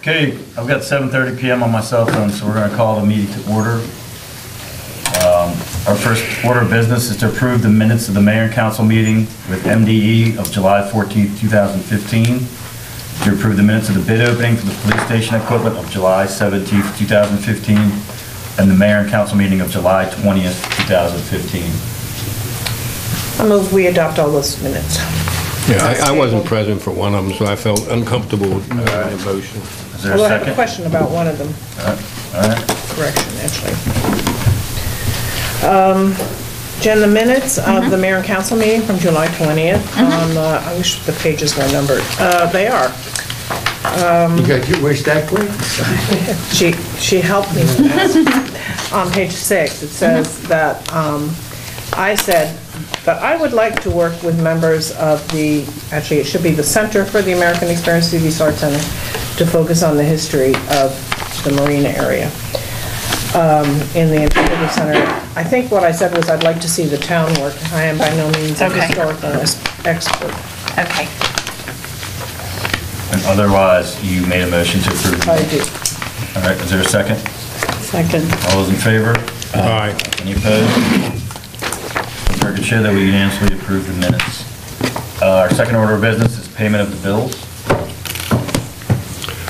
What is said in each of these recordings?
Okay, I've got 7:30 p.m. on my cell phone, so we're going to call the meeting to order. Our first order of business is to approve the minutes of the Mayor and Council meeting with MDE of July 14th, 2015, to approve the minutes of the bid opening for the police station equipment of July 17th, 2015, and the Mayor and Council meeting of July 20th, 2015. I move we adopt all those minutes. Yeah, I wasn't present for one of them, so I felt uncomfortable with the motion. Is there a Well, I second? have a question about one of them. All right. Correction, actually. Jen, the minutes of the Mayor and Council meeting from July 20th, I wish the pages were numbered. They are. You got your wish that quick? She helped me with that. On page 6, it says that I said that I would like to work with members of the, actually it should be the Center for the American Experience Civic Arts Center, to focus on the history of the marina area in the Interpretive Center. I think what I said was I'd like to see the town work. I am by no means a historical expert. Okay. And otherwise, you made a motion to approve. I do. All right, is there a second? Second. All those in favor? Aye. Any opposed? The record show that we unanimously approve the minutes. Our second order of business is payment of the bills.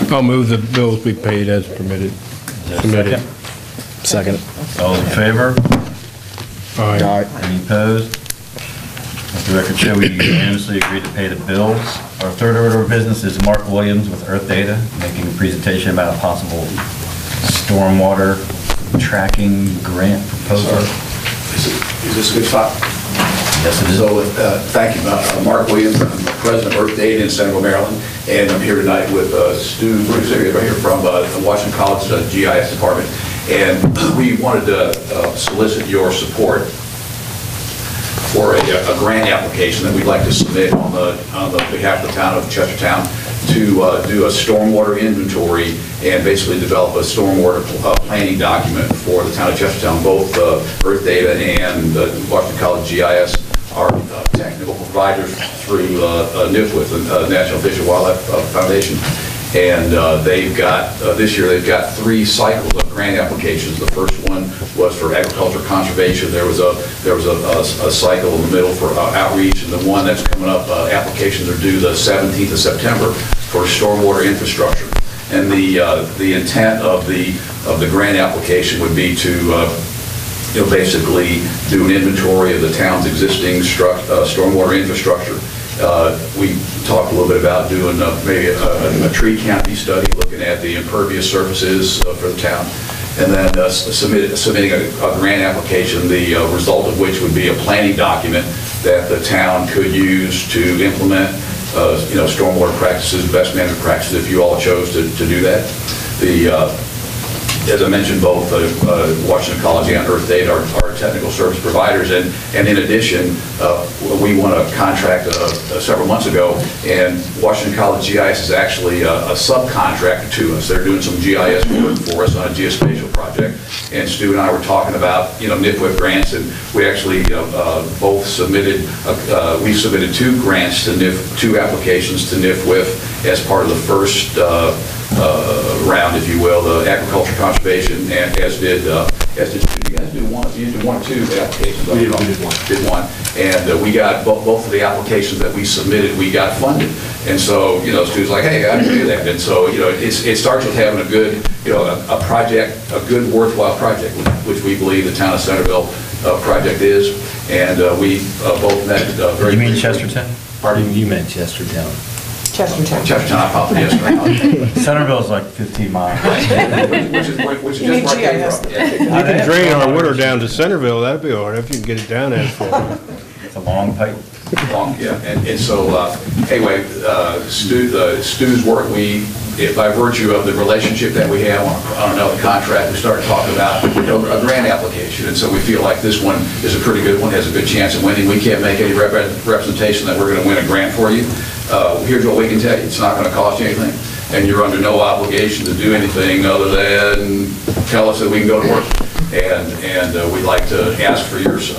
I'll move the bills be paid as permitted. Is there a Submitted. second? Second. All those in favor? Aye. Any opposed? Let the record show we unanimously agreed to pay the bills. Our third order of business is Mark Williams with Earth Data, making a presentation about a possible stormwater tracking grant proposal. Is this a good spot? Yes, it is. So, thank you. Mark Williams, I'm the president of Earth Data in Central Maryland, and I'm here tonight with Stu Bruce, right here from Washington College GIS department. And we wanted to solicit your support for a grant application that we'd like to submit on the behalf of the town of Chestertown to do a stormwater inventory and basically develop a stormwater planning document for the town of Chestertown. Both Earth Data and Washington College GIS are technical providers through NIFWIF, the National Fish and Wildlife Foundation. And they've got, this year they've got 3 cycles of grant applications. The first one was for agriculture conservation. There was a cycle in the middle for outreach, and the one that's coming up, applications are due the 17th of September for stormwater infrastructure. And the intent of the grant application would be to basically do an inventory of the town's existing stormwater infrastructure. We talked a little bit about doing maybe a tree canopy study, looking at the impervious surfaces for the town, and then submitting a grant application, the result of which would be a planning document that the town could use to implement stormwater practices, best management practices, if you all chose to do that. As I mentioned, both Washington College and Earth Data are technical service providers, and in addition, we won a contract several months ago, and Washington College GIS is actually a subcontractor to us. They're doing some GIS work for us on a geospatial project, and Stu and I were talking about NIFWIF grants, and we actually both submitted. We submitted 2 grants to 2 applications to NIFWIF as part of the first round, if you will, the agriculture conservation, and as did you guys do one? You did 1 or 2 applications. We did one. And we got both of the applications that we submitted. We got funded, and so Stu's like, hey, I can do that. And so it starts with having a good a project, a good worthwhile project, which we believe the town of Centerville project is, and we both met very. You mean Chestertown? Pardon? You meant Chestertown. Chestertown, I apologize. Centerville is like 15 miles. which is just right there. You can drain our water down to Centerville, that'd be all right, if you can get it down there for us. It's a long pipe. Yeah, and so anyway, Stu's work, by virtue of the relationship that we have on another contract, we started talking about a grant application, and so we feel like this one is a pretty good one, has a good chance of winning. We can't make any representation that we're going to win a grant for you. Here's what we can tell you: it's not going to cost you anything, and you're under no obligation to do anything other than tell us that we can go to work. And we'd like to ask for yours.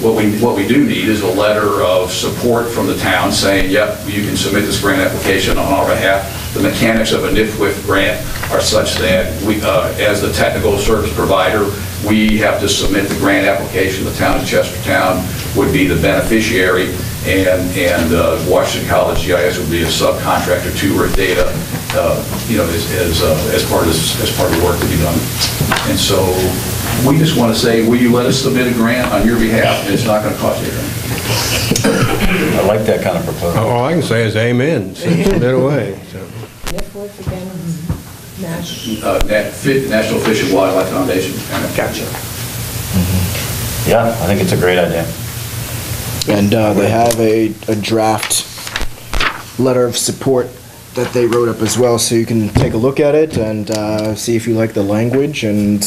What we do need is a letter of support from the town saying, yep, you can submit this grant application on our behalf. the mechanics of a NIFWIF grant are such that we, as the technical service provider, we have to submit the grant application. The town of Chestertown would be the beneficiary, and Washington College GIS would be a subcontractor to Earth Data, as part of the work to be done. And so we just want to say, will you let us submit a grant on your behalf? And it's not going to cost you anything. I like that kind of proposal. All I can say is amen, send it away. So. NIFWIF again, NASH. National Fish and Wildlife Foundation. Gotcha. Yeah, I think it's a great idea. And they have a draft letter of support that they wrote up as well, so you can take a look at it and see if you like the language, and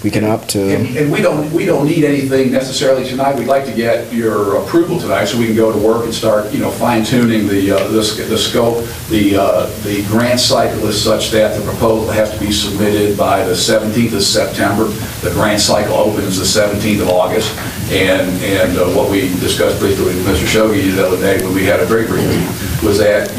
we can opt to. And we don't need anything necessarily tonight. We'd like to get your approval tonight so we can go to work and start, fine tuning the scope. The grant cycle is such that the proposal has to be submitted by the 17th of September. The grant cycle opens the 17th of August. And what we discussed briefly with Mr. Shogi the other day when we had a very brief meeting was that,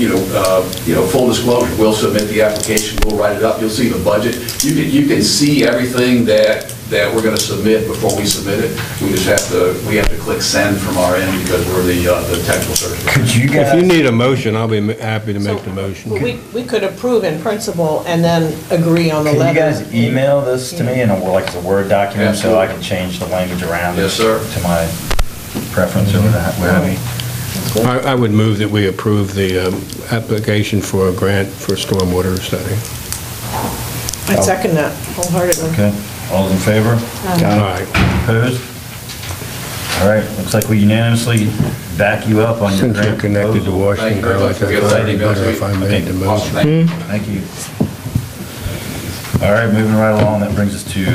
full disclosure, we'll submit the application, we'll write it up, you'll see the budget. You can see everything that we're going to submit before we submit it. We have to click send from our end because we're the technical service. Could you guys? If you need a motion, I'll be happy to make the motion. We could approve in principle and then agree on the Can letter. you guys email this to me in as a Word document so I can change the language around Yes, sir. to my preference or whatever? I would move that we approve the application for a grant for stormwater study. I second that wholeheartedly. Okay, all those in favor? All right. Opposed? All right, looks like we unanimously back you up on your Since you're grant connected to proposal. Washington, Thank you very much. I thought it'd be better if I made the motion. Thank you. All right, moving right along, that brings us to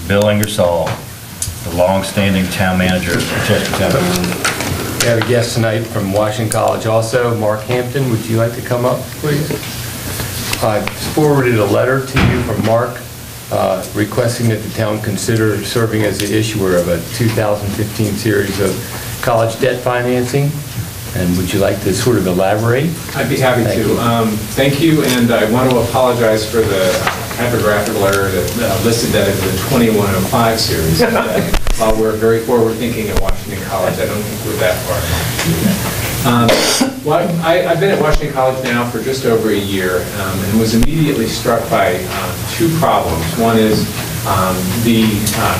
Bill Ingersoll, the long-standing town manager of Chestertown. We have a guest tonight from Washington College also, Mark Hampton. Would you like to come up, please? I forwarded a letter to you from Mark requesting that the town consider serving as the issuer of a 2015 series of college debt financing. And would you like to sort of elaborate? I'd be happy to. Thank you, and I want to apologize for the typographical error that listed that as the 2105 series. While we're very forward-thinking at Washington College, I don't think we're that far along. Well, I've been at Washington College now for just over a year and was immediately struck by two problems. One is the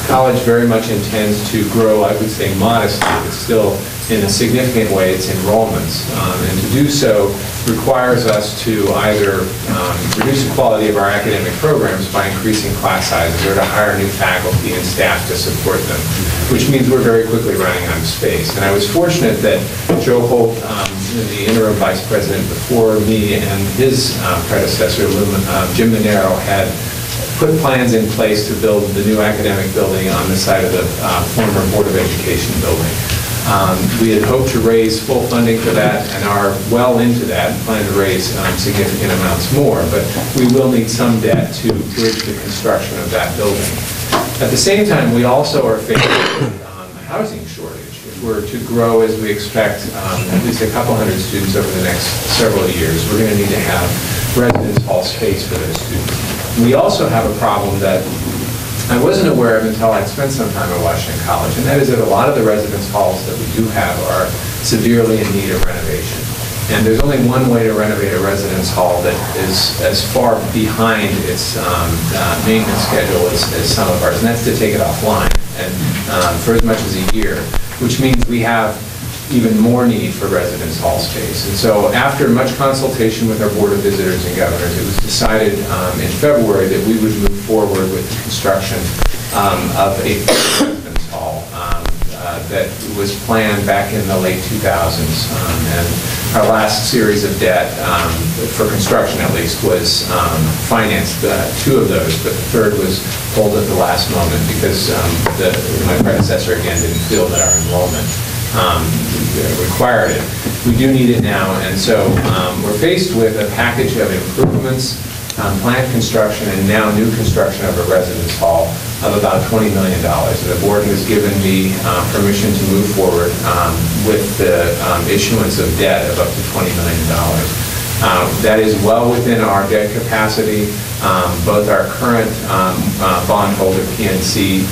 college very much intends to grow, I would say modestly, but still in a significant way its enrollments. And to do so requires us to either reduce the quality of our academic programs by increasing class sizes or to hire new faculty and staff to support them, which means we're very quickly running out of space. And I was fortunate that Joe Holt, the interim vice president before me, and his predecessor, Jim Monero, had put plans in place to build the new academic building on the site of the former Board of Education building. We had hoped to raise full funding for that and are well into that and plan to raise significant amounts more, but we will need some debt to bridge the construction of that building. At the same time, we also are facing a housing shortage. If we're to grow as we expect, at least a couple hundred students over the next several years, we're going to need to have residence hall space for those students. We also have a problem that I wasn't aware of until I'd spent some time at Washington College, and that is that a lot of the residence halls that we do have are severely in need of renovation. And there's only one way to renovate a residence hall that is as far behind its maintenance schedule as some of ours, and that's to take it offline and for as much as a year, which means we have even more need for residence hall space. And so after much consultation with our Board of Visitors and Governors, it was decided in February that we would move forward with the construction of a residence hall that was planned back in the late 2000s. And our last series of debt, for construction at least, was financed two of those, but the third was pulled at the last moment because my predecessor again didn't feel that our enrollment required it. We do need it now, and so we're faced with a package of improvements, planned construction, and now new construction of a residence hall of about $20 million. And the board has given me permission to move forward with the issuance of debt of up to $20 million. That is well within our debt capacity. Both our current bondholder, PNC,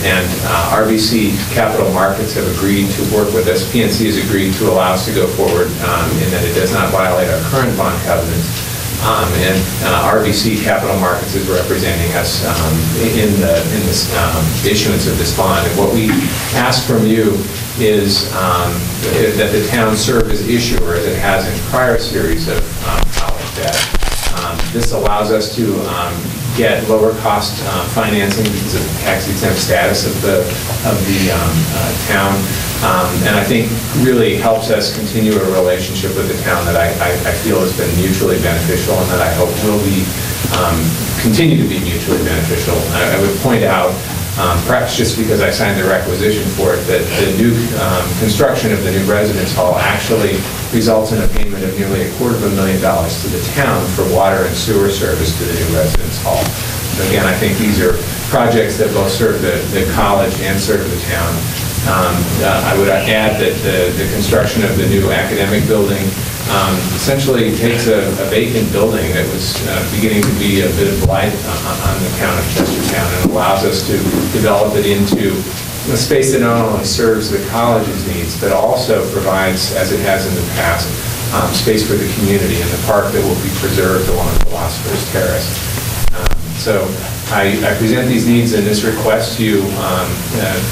and RBC Capital Markets have agreed to work with us. PNC has agreed to allow us to go forward in that it does not violate our current bond covenants. And RBC Capital Markets is representing us in this issuance of this bond. And what we ask from you is that the town serve as issuer, as it has in prior series of college debt. This allows us to get lower cost financing because of the tax exempt status of the town. And I think really helps us continue a relationship with the town that I feel has been mutually beneficial and that I hope will be continue to be mutually beneficial. I would point out, perhaps just because I signed the requisition for it, that the new construction of the new residence hall actually results in a payment of nearly $250,000 to the town for water and sewer service to the new residence hall. So again, I think these are projects that both serve the college and serve the town. I would add that the construction of the new academic building essentially takes a vacant building that was beginning to be a bit of blight on the town of Chestertown and allows us to develop it into a space that not only serves the college's needs, but also provides, as it has in the past, space for the community and the park that will be preserved along Philosopher's Terrace. So I present these needs and this request to you,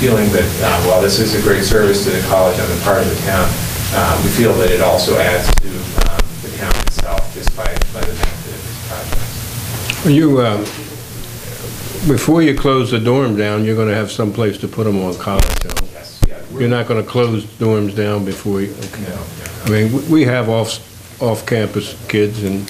feeling that while this is a great service to the college on the part of the town, we feel that it also adds to the town itself just by the benefit of these projects. You, before you close the dorm down, you're going to have some place to put them on college. Yes, yeah. You're not going to close dorms down before you, okay. No. I mean, we have off-campus kids, and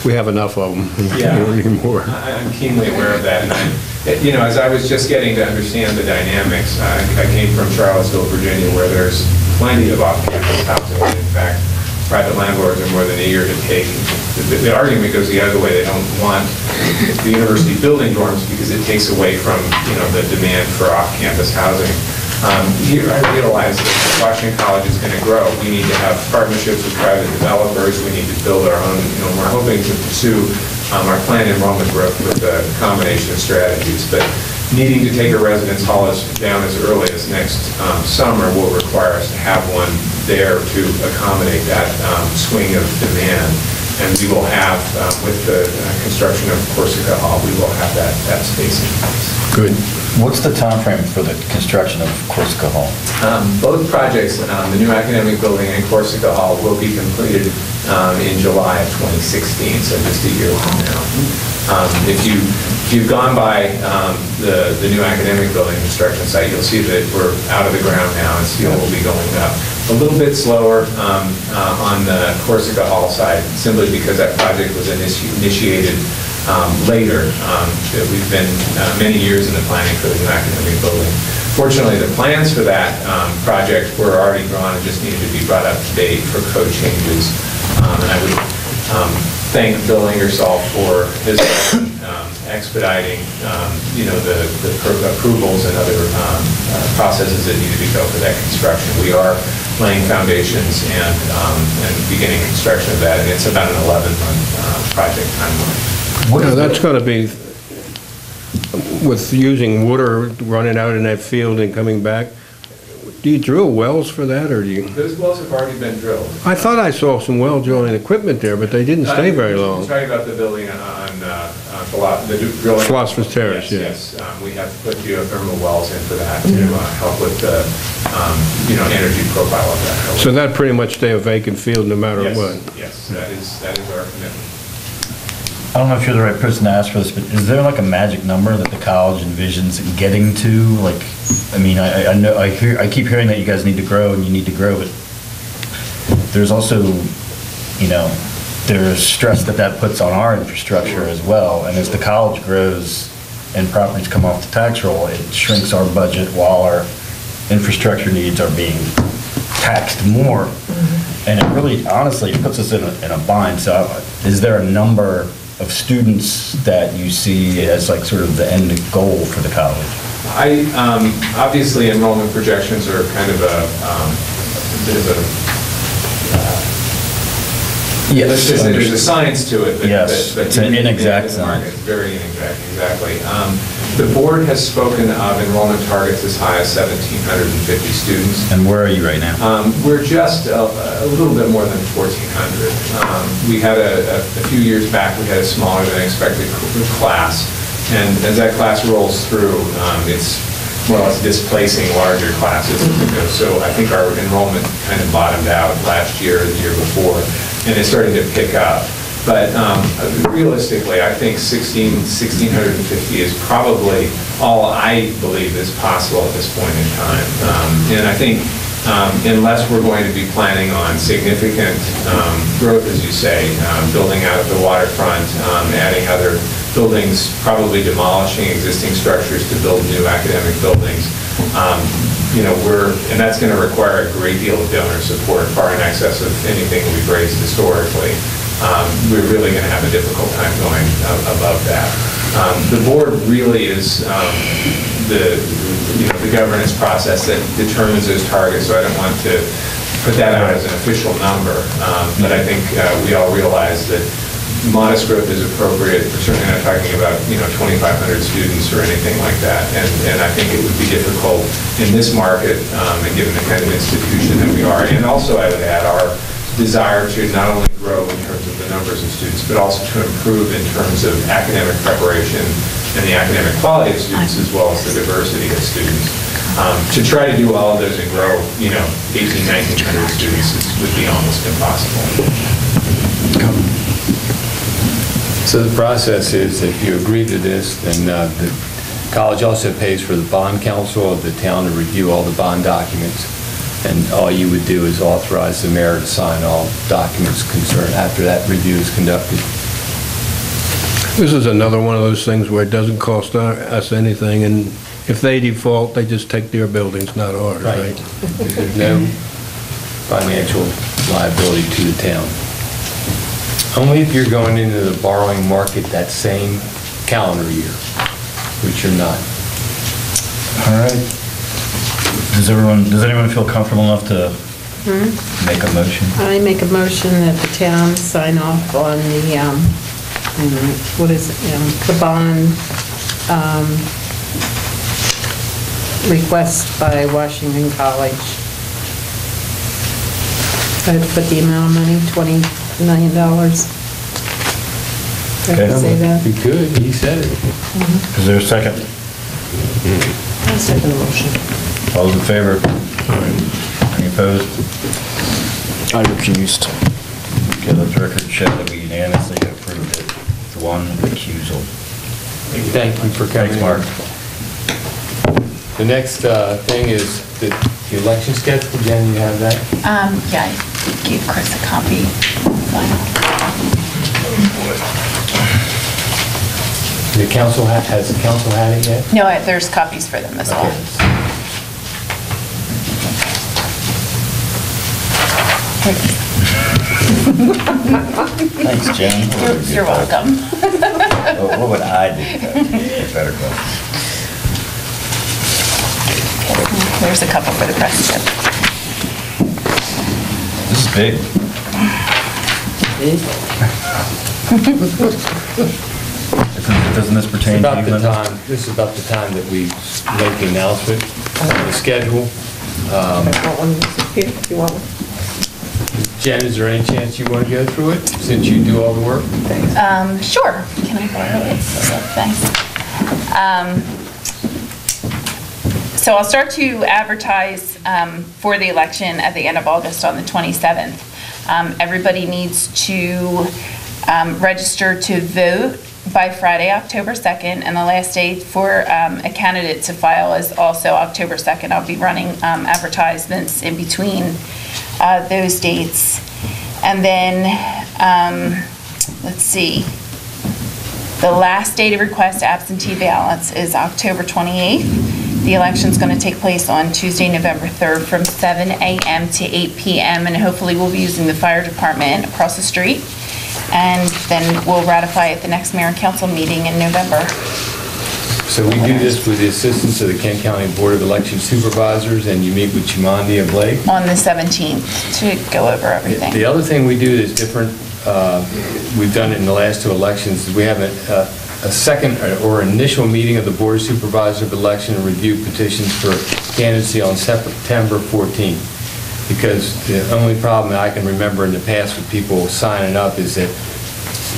we have enough of them. Yeah. We don't need more. I'm keenly aware of that. And as I was just getting to understand the dynamics, I came from Charlottesville, Virginia, where there's plenty of off-campus housing. In fact, private landlords are more than eager to take. The argument goes the other way. They don't want the university building dorms because it takes away from, the demand for off-campus housing. Here, I realize that if Washington College is going to grow, we need to have partnerships with private developers. We need to build our own. We're hoping to pursue our planned enrollment growth with a combination of strategies. But needing to take a residence hall down as early as next summer will require us to have one there to accommodate that swing of demand. And we will have, with the construction of Corsica Hall, we will have that space in place. Good. What's the time frame for the construction of Corsica Hall? Both projects, the new academic building and Corsica Hall, will be completed in July of 2016, so just a year from now. If you've gone by the new academic building construction site, you'll see that we're out of the ground now and steel will be going up. A little bit slower on the Corsica Hall side, simply because that project was initiated later. We've been many years in the planning for the new academic building. Fortunately, the plans for that project were already drawn and just needed to be brought up to date for code changes. And I would thank Bill Ingersoll for his expediting, the approvals and other processes that need to be go for that construction. We are laying foundations and beginning construction of that, and it's about an 11-month project timeline. Now, that's going to be, with using water running out in that field and coming back, do you drill wells for that, or do you? Those wells have already been drilled. I thought I saw some well drilling equipment there, but they didn't stay very long. I'm talking about the building on the drilling. Philosopher's Terrace, yes. We have put geothermal wells in for that to help with the, energy profile of that. So that pretty much stay a vacant field no matter what? Yes, that is our commitment. I don't know if you're the right person to ask for this, but is there like a magic number that the college envisions getting to? Like, I mean, I know I keep hearing that you guys need to grow and you need to grow, but there's also, there's stress that puts on our infrastructure as well. And as the college grows and properties come off the tax roll, it shrinks our budget while our infrastructure needs are being taxed more. And it really, honestly, it puts us in a bind. So is there a number of students that you see as like sort of the end goal for the college? Obviously enrollment projections are kind of a bit of a Yes, Let's just say there's a understood. science to it. Yes, it's an inexact science. It's very inexact, exactly. The board has spoken of enrollment targets as high as 1,750 students. And where are you right now? We're just a little bit more than 1,400. We had a few years back, we had a smaller than expected class. And as that class rolls through, it's more or less displacing larger classes. So I think our enrollment kind of bottomed out last year, the year before, and it's starting to pick up. But realistically, I think 1,650 is probably all I believe is possible at this point in time. And I think unless we're going to be planning on significant growth, as you say, building out the waterfront, adding other buildings, probably demolishing existing structures to build new academic buildings, and that's going to require a great deal of donor support, far in excess of anything we've raised historically. We're really going to have a difficult time going above that. The board really is the governance process that determines those targets, so I don't want to put that out as an official number. But I think we all realize that modest growth is appropriate. We're certainly not talking about 2,500 students or anything like that. And I think it would be difficult in this market, and given the kind of institution that we are. And also, I would add our desire to not only grow in terms of the numbers of students, but also to improve in terms of academic preparation and the academic quality of students, as well as the diversity of students. To try to do all of those and grow, 1,800, 1,900 students would be almost impossible. So the process is, if you agree to this, then the college also pays for the bond counsel of the town to review all the bond documents. And all you would do is authorize the mayor to sign all documents concerned after that review is conducted. This is another one of those things where it doesn't cost us anything, and if they default, they just take their buildings, not ours, right? There's no financial liability to the town. Only if you're going into the borrowing market that same calendar year, which you're not. All right. Does anyone feel comfortable enough to make a motion? I make a motion that the town sign off on the, what is it, the bond request by Washington College. I had to put the amount of money, $20 million. Did I say that? You could, he said it. Is there a second? I second the motion. All those in favor? Any opposed? I recused. Okay, let the record show that we unanimously approved it with one recusal. Thank you for coming. Thanks, Mark. The next thing is the election schedule. Jen, you have that? Yeah, I gave Chris a copy. Has the council had it yet? No, there's copies for them as well. Thanks, Jen. You're welcome. What would I do? Better question. There's a couple for the press too. This is big. Doesn't this pertain to you, Linda? This is about the time that we make the announcement on the schedule. I want one here, if you want one. Jen, is there any chance you want to go through it, since you do all the work? Sure. Can I borrow it? Thanks. So I'll start to advertise for the election at the end of August on the 27th. Everybody needs to register to vote by Friday, October 2nd, and the last date for a candidate to file is also October 2nd. I'll be running advertisements in between those dates. And then, let's see, the last day to request absentee ballots is October 28th. The election's going to take place on Tuesday, November 3rd from 7 a.m. to 8 p.m. and hopefully we'll be using the fire department across the street. And then we'll ratify at the next mayor and council meeting in November. So we do this with the assistance of the Kent County Board of Election Supervisors, and you meet with Chimandi and Blake? On the 17th to go over everything. The other thing we do that's different we've done it in the last two elections, is we have a second or initial meeting of the Board of Supervisors of Election and review petitions for candidacy on September 14th. Because the only problem that I can remember in the past with people signing up is that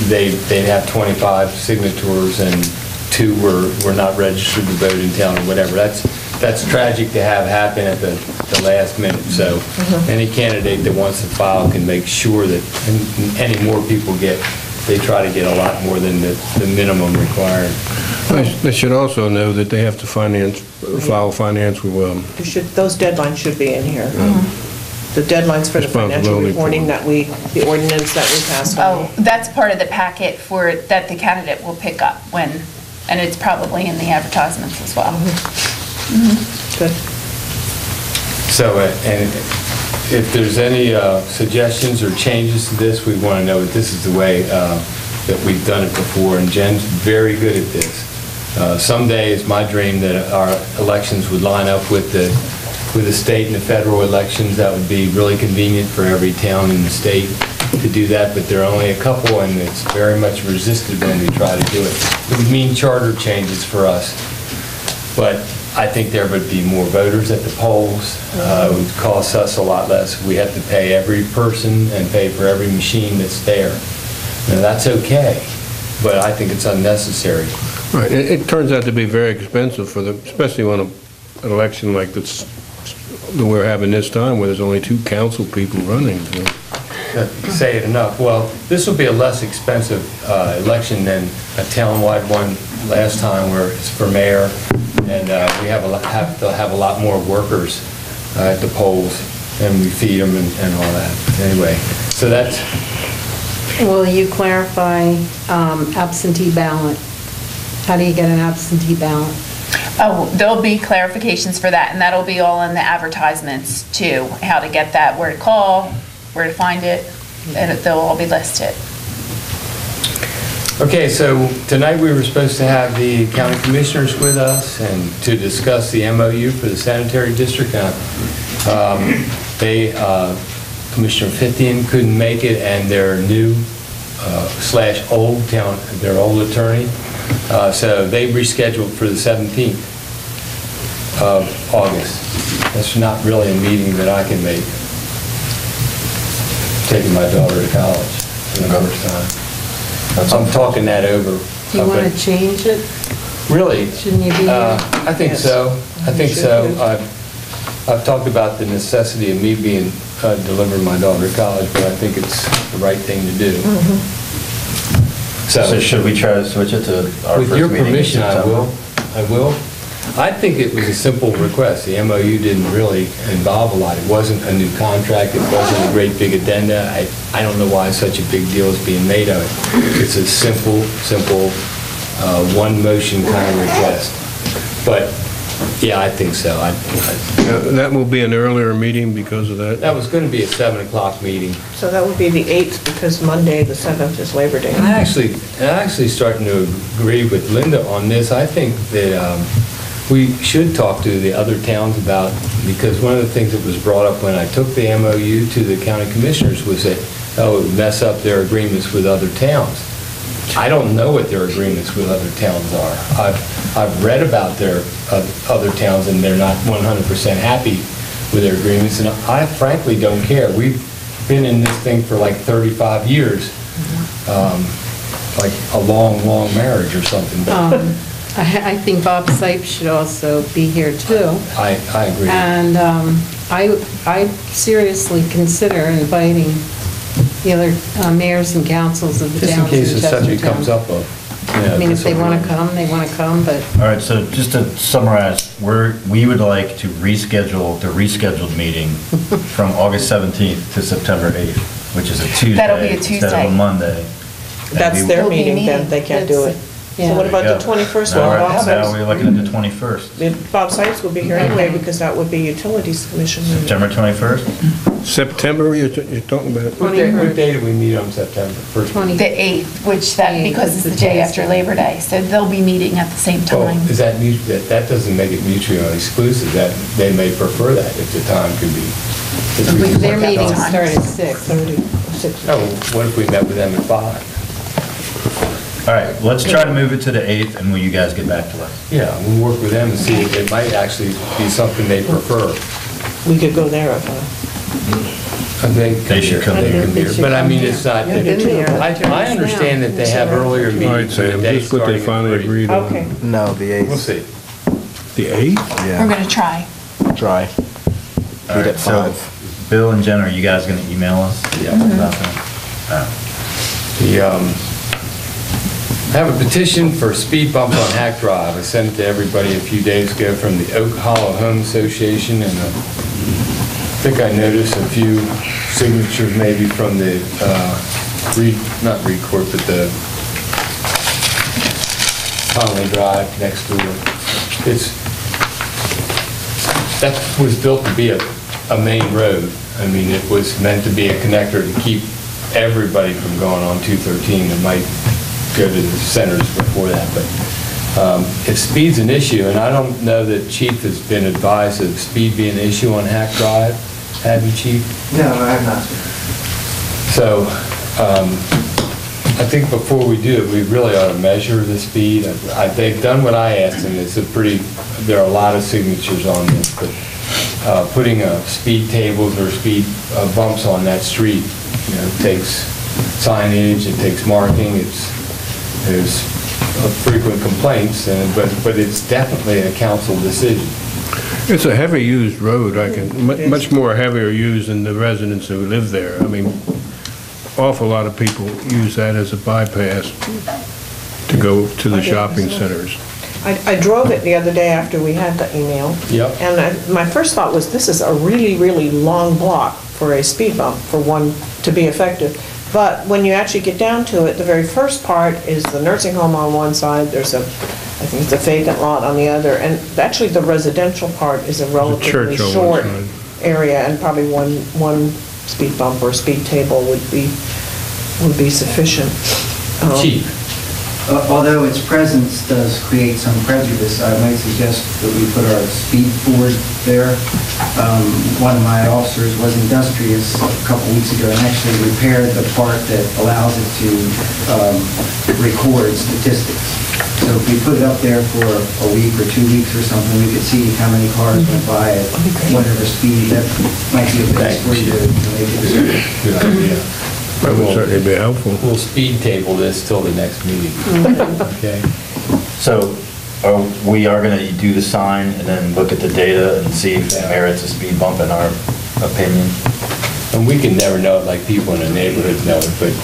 they'd have 25 signatures and 2 were not registered to vote in town or whatever. That's tragic to have happen at the last minute. So any candidate that wants to file can make sure that any more people they try to get a lot more than the minimum required. They should also know that they have to file financial, Those deadlines should be in here. The deadlines for the financial reporting the ordinance that we passed on. Oh, that's part of the packet that the candidate will pick up and it's probably in the advertisements as well. Good. So, and if there's any suggestions or changes to this, we want to know that this is the way that we've done it before, and Jen's very good at this. Someday it's my dream that our elections would line up with the state and the federal elections. That would be really convenient for every town in the state to do that, but there are only a couple, and it's very much resisted when we try to do it. It would mean charter changes for us, but I think there would be more voters at the polls. It would cost us a lot less. We have to pay every person and pay for every machine that's there. Now, that's okay, but I think it's unnecessary. right, it turns out to be very expensive especially when an election like this that we're having this time, where there's only 2 council people running. Say it enough. Well, this will be a less expensive election than a townwide one last time where it's for mayor, and we have to have a lot more workers at the polls, and we feed them and all that. Anyway, so that's... Will you clarify absentee ballot? How do you get an absentee ballot? Oh, there'll be clarifications for that, and that'll be all in the advertisements too, how to get that, where to call, where to find it, and they'll all be listed. Okay, so tonight we were supposed to have the county commissioners with us and to discuss the MOU for the sanitary district. Commissioner Fithian couldn't make it, and their new / old town, their old attorney, so they rescheduled for the 17th of August. That's not really a meeting that I can make. Taking my daughter to college for the first time. I'm talking that over. Do you want to change it? Really? Shouldn't you be here? I think so. I think so. I've talked about the necessity of me delivering my daughter to college, but I think it's the right thing to do. So should we try to switch it to our With first your meeting in permission, I September? will. I think it was a simple request. The MOU didn't really involve a lot. It wasn't a new contract. It wasn't a great big addenda. I don't know why such a big deal is being made of it. It's a simple, one motion kind of request. But, yeah, I think so. That will be an earlier meeting because of that? That was going to be a 7 o'clock meeting. So that would be the 8th, because Monday, the 7th, is Labor Day. I'm actually starting to agree with Linda on this. I think that we should talk to the other towns about, because one of the things that was brought up when I took the MOU to the county commissioners was that, it would mess up their agreements with other towns. I don't know what their agreements with other towns are. I've read about their other towns, and they're not 100% happy with their agreements, and I frankly don't care. We've been in this thing for like 35 years, like a long, long marriage or something. I think Bob Sipes should also be here too. I agree. And I seriously consider inviting the other mayors and councils of the Just in towns in case the subject Chestertown. comes up. I mean, if they want to come, they want to come, but All right, so just to summarize, we would like to reschedule the rescheduled meeting from August 17th to September 8th, which is a Tuesday. That'll be a Instead Tuesday. of a Monday. That's their We'll be meeting, then meeting. they can't do it. Yeah. So what about the There you go. 21st? Now Well, Bob now we're Sipes- looking at the 21st. Bob Sipes will be here anyway, because that would be Utilities Commission. September 21st? September, you're talking about? What day do we meet on September? First? 20. The 8th, because it's the day after Labor Day, so they'll be meeting at the same Oh, time. is that, that doesn't make it mutually exclusive, that they may prefer that if the time could be. Their meetings start at 6:30. Oh, what if we met with them at 5? All right, let's try to move it to the 8th, and will you guys get back to us? Yeah, we'll work with them and see if it might actually be something they prefer. We could go there if They should come here. But I mean, it's not, I understand that they have earlier All right, meetings in the Sam, day just what they starting finally at 3. agreed on. Okay. No, the 8th. We'll see. The 8th? We're Yeah, going to try. try. All Meet right, at so 5. Bill and Jen, are you guys going to email us? Yeah. About that? I have a petition for speed bump on Hack Drive. I sent it to everybody a few days ago from the Oak Hollow Home Association, and I think I noticed a few signatures maybe from the, not Reed Court, but the Conley Drive next door. That was built to be a main road. I mean, it was meant to be a connector to keep everybody from going on 213 that might go to the centers before that. But if speed's an issue, and I don't know that Chief has been advised of speed being an issue on Hack Drive, have you, Chief? No, I have not. So I think before we do it, we really ought to measure the speed. They've done what I asked, and there are a lot of signatures on this, but putting speed tables or speed bumps on that street, takes signage, it takes marking, there's frequent complaints, but it's definitely a council decision. It's a heavy used road, much more heavier used than the residents who live there. I mean, awful lot of people use that as a bypass to go to the shopping centers. I drove it the other day after we had the email. Yep. And my first thought was, this is a really, really long block for a speed bump, for one to be effective. But when you actually get down to it, the very first part is the nursing home on one side, I think it's a vacant lot on the other, and actually the residential part is a relatively church on short one area, and probably one speed bump or speed table would be sufficient. Chief? Although its presence does create some prejudice, I might suggest that we put our speed board there. One of my officers was industrious a couple weeks ago and actually repaired the part that allows it to record statistics. So if we put it up there for a week or 2 weeks or something, we could see how many cars went by at whatever speed. That might be a base for you to make it. Good idea. That would certainly be helpful. We'll speed table this till the next meeting. Okay? So we are going to do the sign and then look at the data and see if it merits a speed bump in our opinion. And we can never know it like people in the neighborhood know it, but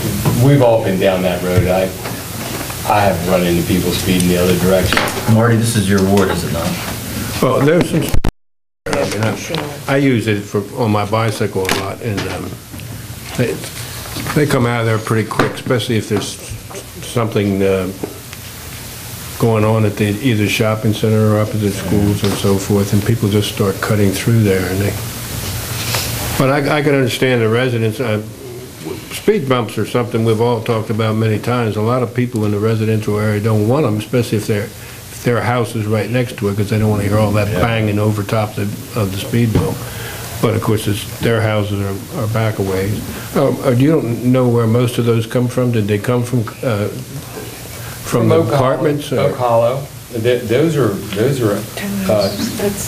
we've all been down that road. I haven't run into people speeding the other direction. Marty, this is your ward, is it not? Well, there's some, I use it on my bicycle a lot, and they come out of there pretty quick, especially if there's something going on at either shopping center or opposite schools and so forth, and people just start cutting through there. But I can understand the residents. Speed bumps are something we've all talked about many times. A lot of people in the residential area don't want them, especially if their house is right next to it, because they don't want to hear all that banging over top of the speed bump. But of course, their houses are back a ways. You don't know where most of those come from? Did they come from the apartments? Oak Hollow. Those are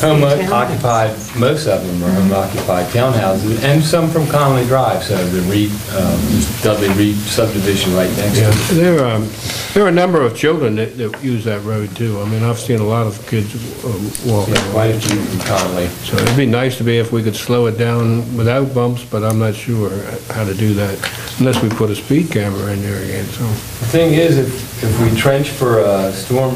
home occupied, most of them are home occupied townhouses, and some from Conley Drive, so the Dudley Reed subdivision right next to it. There are a number of children that use that road too. I mean, I've seen a lot of kids walking. Quite a few from Conley. So it'd be nice to be if we could slow it down without bumps, but I'm not sure how to do that unless we put a speed camera in there again. So the thing is, if we trench for a storm,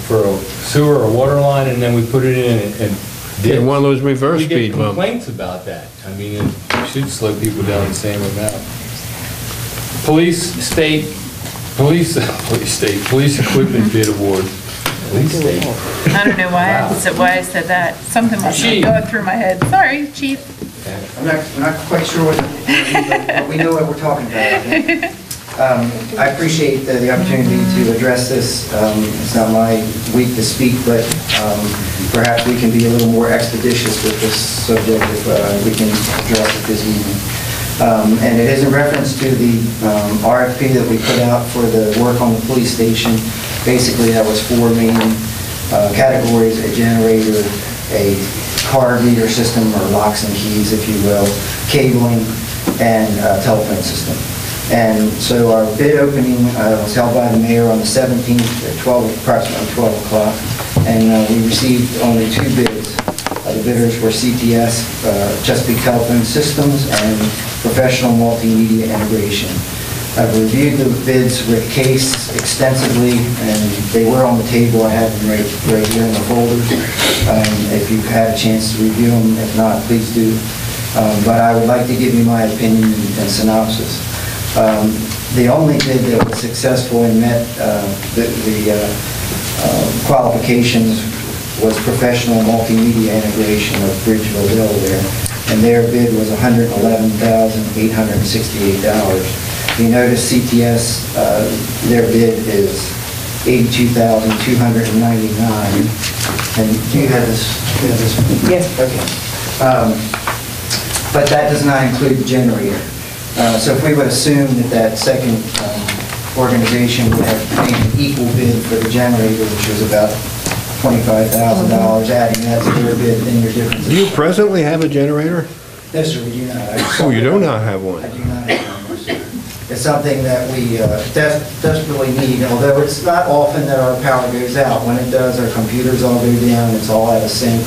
for a sewer or water line, and then we put it in yeah, one of those reverse we speed get bumps. complaints about that. I mean, it should slow people down the same amount. Police equipment bid award. Police state. I don't know why I said that. Something was going through my head. Sorry, Chief. I'm not quite sure what it means, but we know what we're talking about, I think. I appreciate the opportunity to address this. It's not my week to speak, but perhaps we can be a little more expeditious with this subject if we can address it this evening. And it is in reference to the RFP that we put out for the work on the police station. Basically, that was 4 main categories: a generator, a car reader system, or locks and keys, if you will, cabling, and a telephone system. And so our bid opening was held by the mayor on the 17th at approximately 12 o'clock, and we received only 2 bids. The bidders were CTS, Chestertown Telephone Systems, and Professional Multimedia Integration. I've reviewed the bids with Case extensively, and they were on the table. I have them right here in the folders. If you've had a chance to review them, if not, please do. But I would like to give you my opinion and synopsis. The only bid that was successful and met the qualifications was Professional Multimedia Integration of Bridgeville, Delaware, and their bid was $111,868. You notice CTS, their bid is $82,299. And do you have this? Yes. Okay. But that does not include the generator. So if we would assume that second organization would have made an equal bid for the generator, which was about $25,000, adding that to their bid, then your difference is... Do you presently have a generator? No, sir, we do not. Oh, you do not have one? I do not have one, sir. It's something that we desperately need, although it's not often that our power goes out. When it does, our computers all go down, it's all out of sync.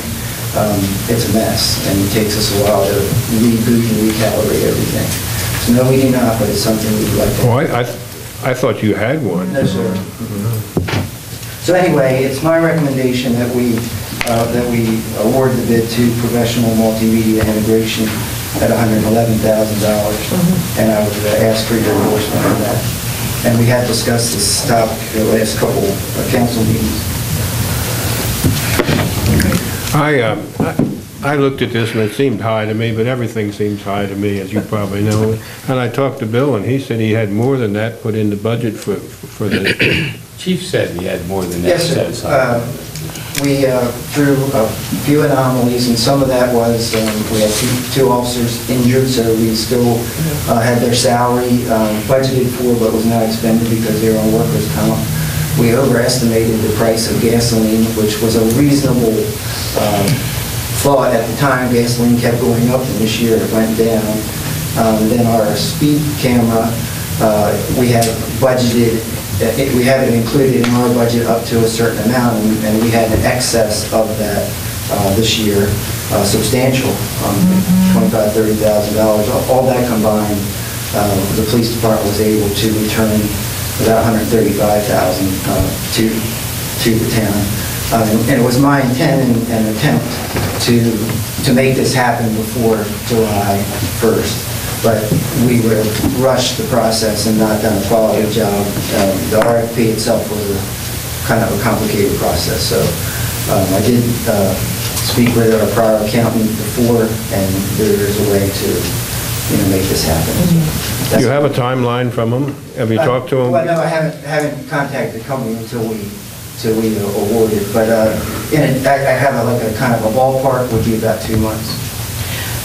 It's a mess, and it takes us a while to reboot and recalibrate everything. So no, we do not, but it's something we'd like to... Oh, I thought you had one. No, sir. So anyway, it's my recommendation that we award the bid to Professional Multimedia Integration at $111,000, and I would ask for your endorsement on that. And we had discussed this topic the last couple of council meetings. I looked at this and it seemed high to me, but everything seems high to me, as you probably know. And I talked to Bill, and he said he had more than that put in the budget for the... Chief said he had more than that. Yes, sir. We through a few anomalies, and some of that was we had two officers injured, so we still had their salary budgeted for, but was not expended because they were on workers' comp. We overestimated the price of gasoline, which was a reasonable thought at the time. Gasoline kept going up, and this year it went down. Then our speed camera, we had budgeted. We had it included in our budget up to a certain amount, and we had an excess of that this year, substantial, $25,000, $30,000. All that combined, the police department was able to return about $135,000 to the town. And it was my intent and attempt to make this happen before July 1st. But we would have rushed the process and not done a quality job. The RFP itself was kind of a complicated process. So I did speak with our prior accountant before, and there is a way to make this happen. Do you have a timeline from him? Have you talked to him? Well, no, I haven't contacted the company until we award it. But I have a kind of a ballpark would be about 2 months.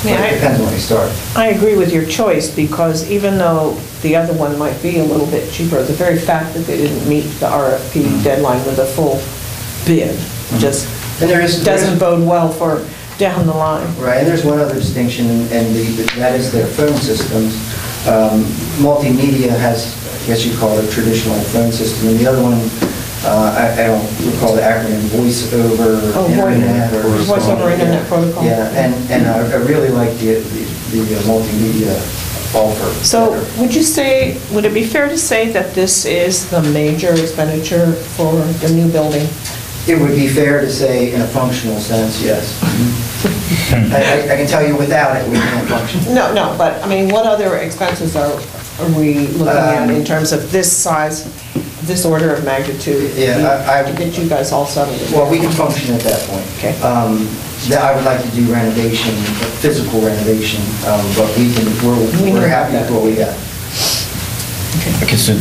It depends when we start. I agree with your choice, because even though the other one might be a little bit cheaper, the very fact that they didn't meet the RFP deadline with a full bid just doesn't bode well for down the line. Right, and there's one other distinction, and that is their phone systems. Multimedia has, I guess you'd call it a traditional phone system, and the other one, I don't recall the acronym, Voice over Internet. Voice over Internet Protocol. Yeah, and I really like the multimedia offer. So would it be fair to say that this is the major expenditure for the new building? It would be fair to say in a functional sense, yes. I can tell you without it, we can't function. No, but I mean, what other expenses are we looking at in terms of this size, this order of magnitude? To get you guys all settled? Well, we can function at that point. Okay. I would like to do renovation, physical renovation, but we're happy with what we got. Okay, so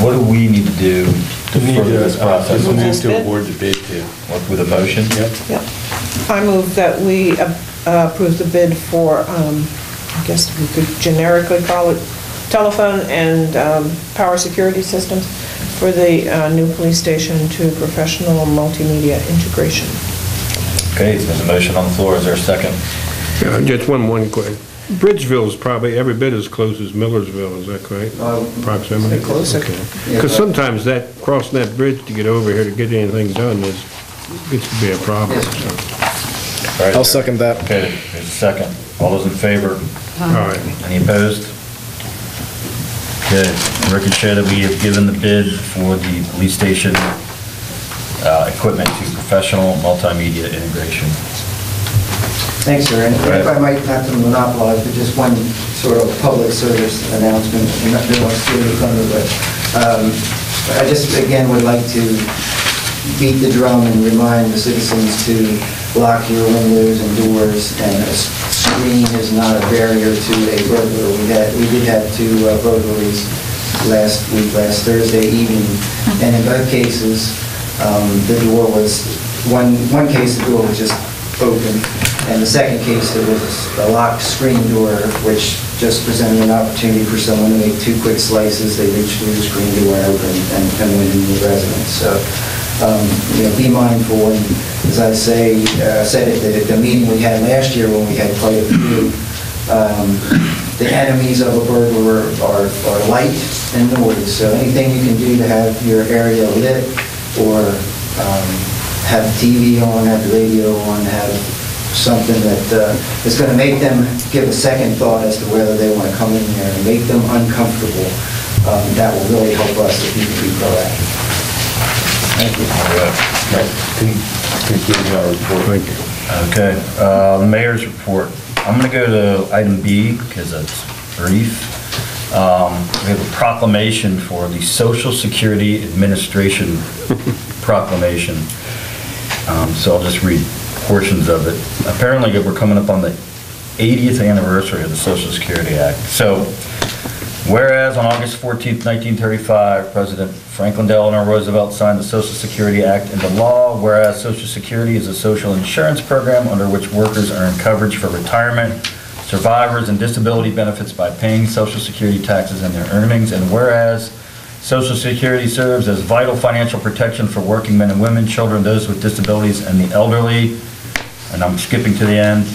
what do we need to do to You need further this to, process? move This to bid? award the bid to. With a motion? Yep. Yep. I move that we approve the bid for, I guess we could generically call it telephone and power security systems for the new police station to professional multimedia integration. Okay, so there's a motion on the floor. Is there a second? Just one quick. Bridgeville is probably every bit as close as Millersville, is that correct? Proximity? It's closer. Because sometimes crossing that bridge to get over here to get anything done gets to be a problem, so. All right, I'll second that. Okay, there's a second. All those in favor? All right. Any opposed? Okay, record show that we have given the bid for the police station equipment to professional multimedia integration. Thanks, sir. And if I might, not to monopolize, but just one sort of public service announcement. I'm not doing what's really thunder, but I just, again, would like to beat the drum and remind the citizens to lock your windows and doors, and a screen is not a barrier to a burglar. We did have 2 burglaries last Thursday evening, and in both cases, the door was, one case the door was just open, and the second case it was a locked screen door, which just presented an opportunity for someone to make 2 quick slices. They reached through the screen door and opened and went into the residence. So, be mindful, and as I said at the meeting we had last year when we had quite a few, the enemies of a burglar are light and noise. So anything you can do to have your area lit, or have TV on, have the radio on, have something that is going to make them give a second thought as to whether they want to come in there and make them uncomfortable, that will really help us if you can be proactive. Thank you. Concluding our report. Thank you. Okay, mayor's report. I'm going to go to item B because it's brief. We have a proclamation for the Social Security Administration proclamation. So I'll just read portions of it. Apparently, we're coming up on the 80th anniversary of the Social Security Act. So, whereas on August 14th, 1935, President Franklin Delano Roosevelt signed the Social Security Act into law, whereas Social Security is a social insurance program under which workers earn coverage for retirement, survivors, and disability benefits by paying Social Security taxes on their earnings, and whereas Social Security serves as vital financial protection for working men and women, children, those with disabilities, and the elderly. And I'm skipping to the end.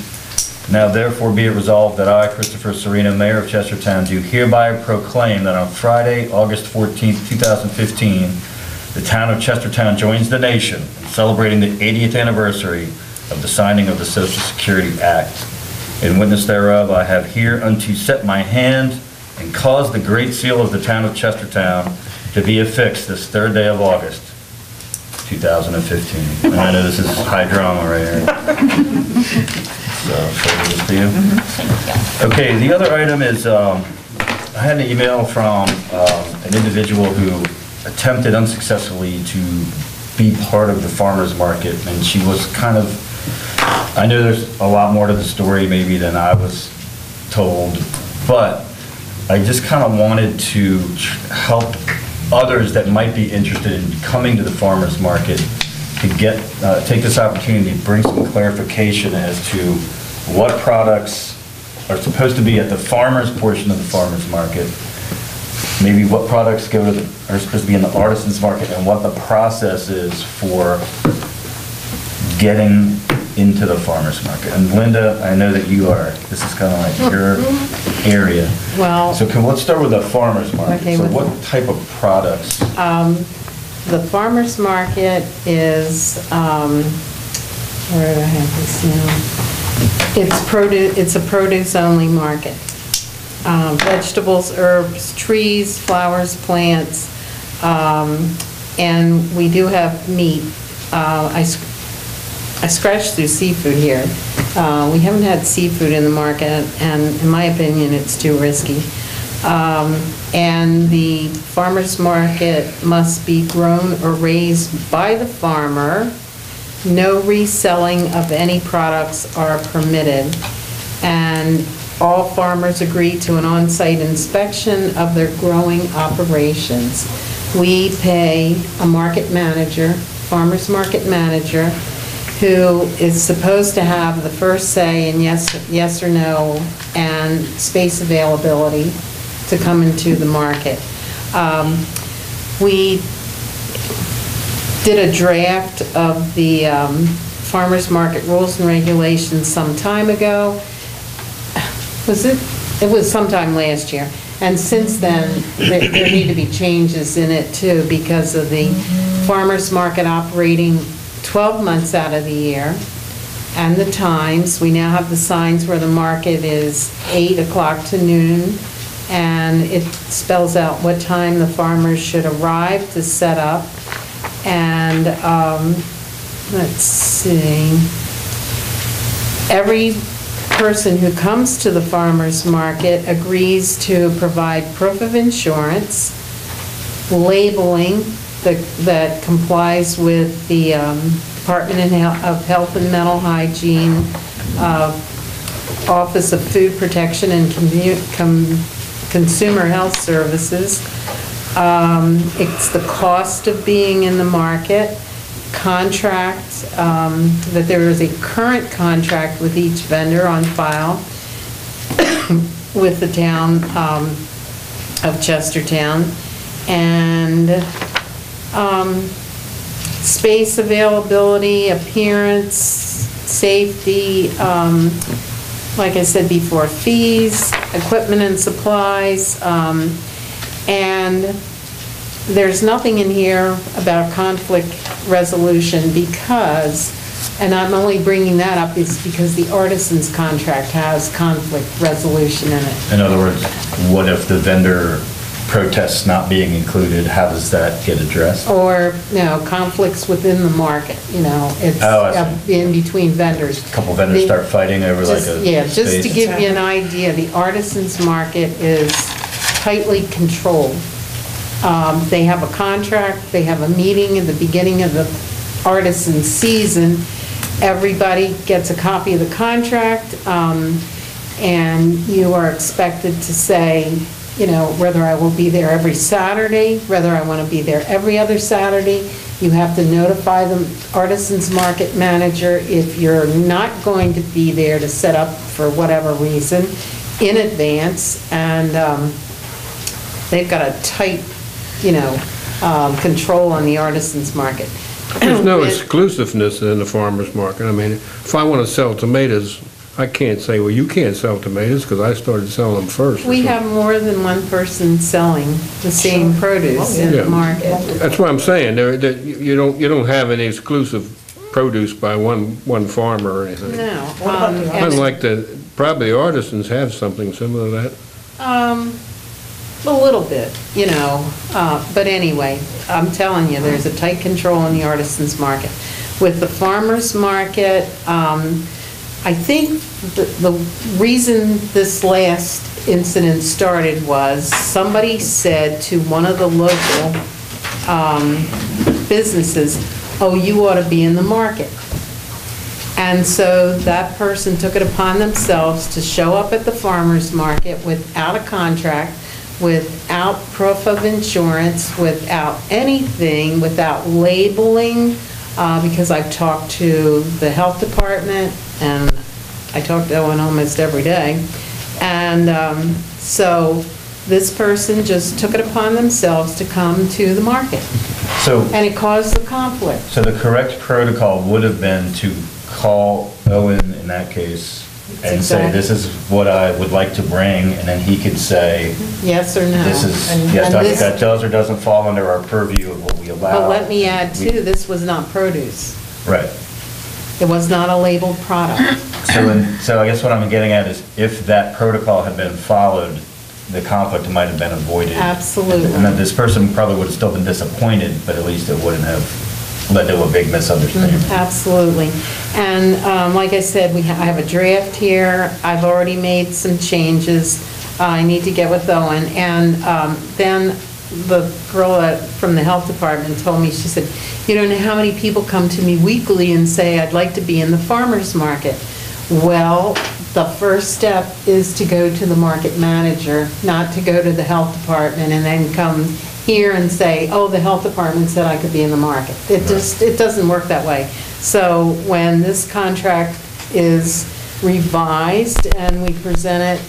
Now therefore be it resolved that I, Christopher Serino, Mayor of Chestertown, do hereby proclaim that on Friday, August 14th, 2015, the town of Chestertown joins the nation in celebrating the 80th anniversary of the signing of the Social Security Act. In witness thereof, I have hereunto set my hand and caused the great seal of the town of Chestertown to be affixed this 3rd day of August, 2015. And I know this is high drama right here. So, this to you. Okay, the other item is, I had an email from an individual who attempted unsuccessfully to be part of the farmer's market, and she was kind of, I know there's a lot more to the story maybe than I was told, but I just kind of wanted to help others that might be interested in coming to the farmer's market to get, take this opportunity to bring some clarification as to what products are supposed to be at the farmer's portion of the farmer's market, maybe what products go to the, are supposed to be in the artisan's market, and what the process is for getting into the farmer's market. And Linda, I know that you are, this is kind of like your area. Well, So let's start with the farmer's market. Okay, So with- what type of products? the farmer's market is, where do I have this now? It's a produce-only market. Vegetables, herbs, trees, flowers, plants, and we do have meat. I scratched through seafood here. We haven't had seafood in the market, and in my opinion, it's too risky. And the farmer's market must be grown or raised by the farmer. No reselling of any products are permitted. And all farmers agree to an on-site inspection of their growing operations. We pay a market manager, farmer's market manager, who is supposed to have the first say in yes or no and space availability to come into the market. We did a draft of the farmers market rules and regulations some time ago. It was sometime last year. And since then, there need to be changes in it too because of the farmers market operating 12 months out of the year and the times. We now have the signs where the market is 8 o'clock to noon, and it spells out what time the farmers should arrive to set up. And let's see, every person who comes to the farmer's market agrees to provide proof of insurance, labeling that complies with the Department of Health and Mental Hygiene, Office of Food Protection and Consumer Health Services. It's the cost of being in the market, contract, that there is a current contract with each vendor on file with the town of Chestertown, and space availability, appearance, safety, like I said before, fees, equipment and supplies, and there's nothing in here about conflict resolution because, and I'm only bringing that up is because the artisan's contract has conflict resolution in it. In other words, what if the vendor protests not being included? How does that get addressed? Or, conflicts within the market, it's I see. in between vendors. A couple vendors start fighting over Yeah, just to give you an idea, the artisan's market is tightly controlled. They have a contract, they have a meeting at the beginning of the artisan season. Everybody gets a copy of the contract, and you are expected to say, whether I will be there every Saturday, whether I want to be there every other Saturday. You have to notify the artisan's market manager if you're not going to be there to set up for whatever reason in advance, and they've got a tight control on the artisan's market. There's no exclusiveness in the farmer's market. I mean, if I want to sell tomatoes, I can't say, well, you can't sell tomatoes because I started selling them first. We have more than one person selling the same produce in the market. That's what I'm saying. You don't have any exclusive produce by one farmer or anything. No. Unlike probably the artisans have something similar to that. A little bit, but anyway, I'm telling you, there's a tight control in the artisan's market. With the farmer's market, I think the reason this last incident started was somebody said to one of the local businesses, oh, you ought to be in the market. And so that person took it upon themselves to show up at the farmer's market without a contract, without proof of insurance, without anything, without labeling, because I've talked to the health department, and I talk to Owen almost every day. And so this person just took it upon themselves to come to the market. And it caused a conflict. So the correct protocol would have been to call Owen in that case and say, this is what I would like to bring, and then he could say, yes or no. This is, that does or doesn't fall under our purview of what we allow. But let me add too, this was not produce. Right. It was not a labeled product. So I guess what I'm getting at is, if that protocol had been followed, the conflict might have been avoided. Absolutely. And then this person probably would have still been disappointed, but at least it wouldn't have led to a big misunderstanding. Absolutely. And like I said, I have a draft here. I've already made some changes. I need to get with Owen. And then the girl from the health department told me, she said, you don't know how many people come to me weekly and say, I'd like to be in the farmer's market. Well, the first step is to go to the market manager, not to go to the health department and then come here and say, oh, the health department said I could be in the market. It doesn't work that way. So when this contract is revised and we present it,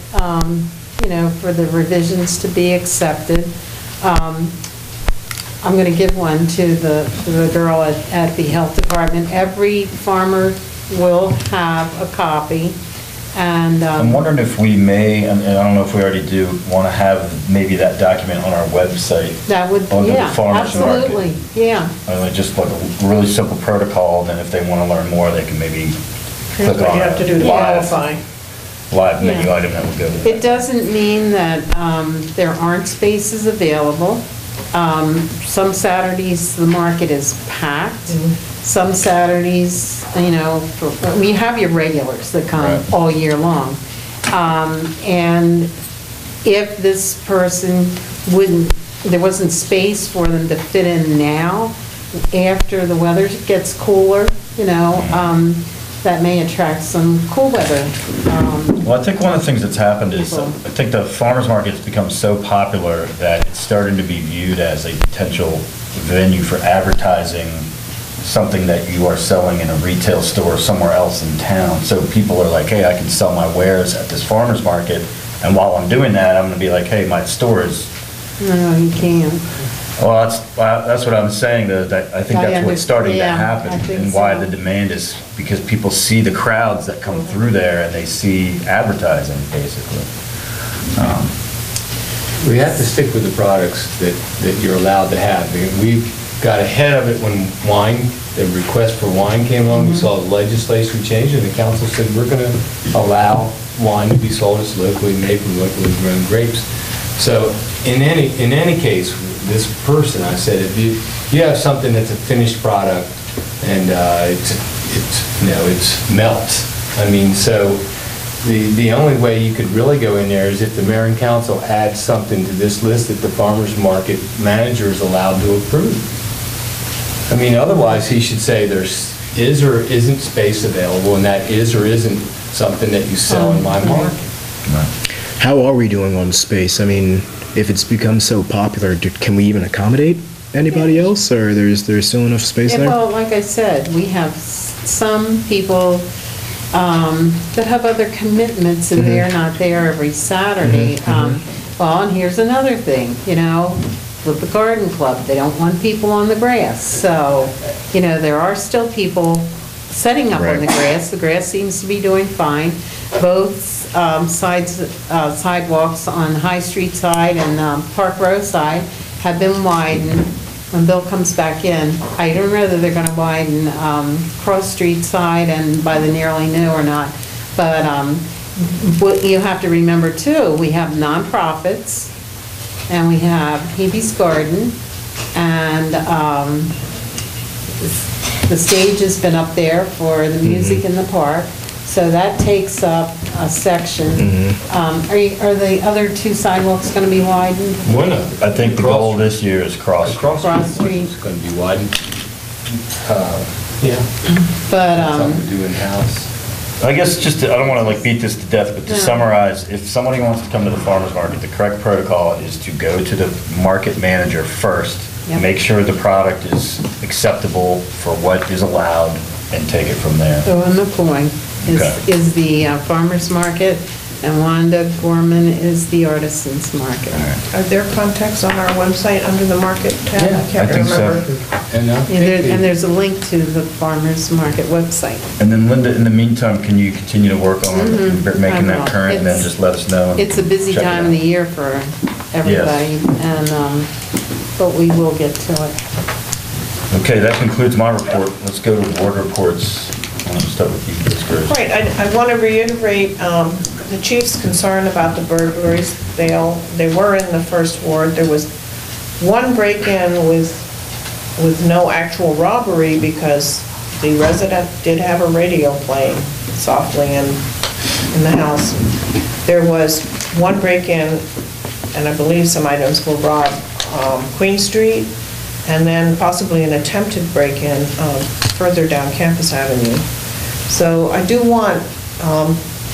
for the revisions to be accepted, I'm going to give one to the girl at the health department. Every farmer will have a copy, and... I'm wondering if we may, and I don't know if we already do, want to have maybe that document on our website. That would, under yeah, the farmer's market. absolutely, yeah. I mean, just like a really simple protocol, and then if they want to learn more, they can maybe Here's click what on you have to do a to qualify. live menu Yeah. item that would go with It it. doesn't mean that there aren't spaces available. Some Saturdays, the market is packed. Some Saturdays, we have your regulars that come Right. all year long. And if this person there wasn't space for them to fit in now, after the weather gets cooler, that may attract some cool weather. Well, I think one of the things that's happened is, I think the farmer's market's become so popular that it's starting to be viewed as a potential venue for advertising something that you are selling in a retail store somewhere else in town. So people are like, hey, I can sell my wares at this farmer's market, and while I'm doing that, I'm gonna be like, hey, my store is... No, you can't. Well, that's what I'm saying, though, that I think that's what's starting to Yeah, happen, I think and why so. the demand is, because people see the crowds that come through there, and they see advertising, basically. We have to stick with the products that you're allowed to have. We got ahead of it when the request for wine came along. We saw the legislation change, and the council said, we're going to allow wine to be sold as locally made from locally grown grapes. So in any case, this person, I said, if you have something that's a finished product and it's melt. I mean, so the only way you could really go in there is if the mayor and council add something to this list that the farmer's market manager is allowed to approve. I mean, otherwise he should say there's is or isn't space available, and that is or isn't something that you sell in my market. How are we doing on space? I mean, if it's become so popular, can we even accommodate anybody else, or there's still enough space Yeah, there? well, like I said, we have some people that have other commitments, and they're not there every Saturday. Well, and here's another thing, with the garden club, they don't want people on the grass. So, there are still people setting up on the grass. The grass seems to be doing fine. Both sidewalks on High Street side and Park Row side have been widened. When Bill comes back in, I don't know whether they're going to widen Cross Street side and by the Nearly New or not. But what you have to remember too, we have nonprofits, and we have Hebe's Garden, and the stage has been up there for the music in the park. So that takes up a section. Are the other two sidewalks going to be widened? One of them. I think the goal this year is cross. Cross Street. It's going to be widened. Yeah. But, Something to do in-house. I guess I don't want to beat this to death, but to No. summarize, if somebody wants to come to the farmer's market, the correct protocol is to go to the market manager first, Yep. make sure the product is acceptable for what is allowed, and take it from there. so in McCoy Okay. is the farmer's market, and Wanda Gorman is the artisans market. Are there contacts on our website under the market tab? Yeah, I can't I think so. remember. And And there's a link to the farmer's market website. And then Linda, in the meantime, can you continue to work on making I will. that current, and then It's- just let us know? and It's a busy check it time out. of the year for everybody, and, but we will get to it. Okay, that concludes my report. Let's go to board reports. I'm going to start with you, Ms. Gross. Right, I want to reiterate the chief's concern about the burglaries. They were in the first ward. There was one break-in with no actual robbery because the resident did have a radio playing softly in the house. There was one break-in, and I believe some items were robbed, Queen Street, and then possibly an attempted break-in further down Campus Avenue. So I do want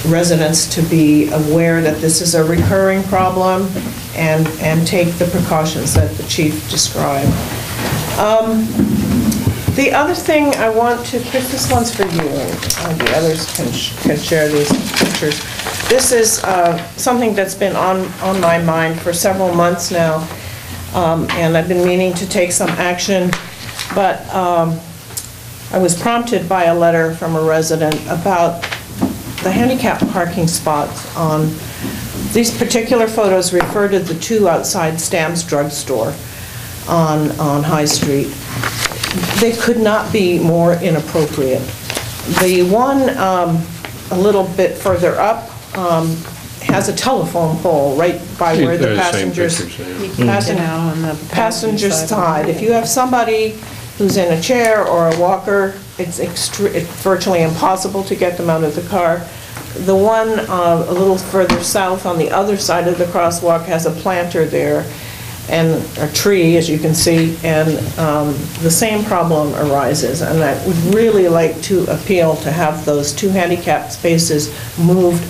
residents to be aware that this is a recurring problem and take the precautions that the chief described. The other thing I want to, Chris, this one's for you, and the others can share these pictures. This is something that's been on my mind for several months now, and I've been meaning to take some action, but I was prompted by a letter from a resident about the handicap parking spots on, these particular photos refer to the two outside Stam's drugstore on High Street. They could not be more inappropriate. The one a little bit further up has a telephone pole right by where the passengers side. If you have somebody who's in a chair or a walker, it's virtually impossible to get them out of the car. The one a little further south on the other side of the crosswalk has a planter there and a tree, as you can see, and the same problem arises. And I would really like to appeal to have those two handicap spaces moved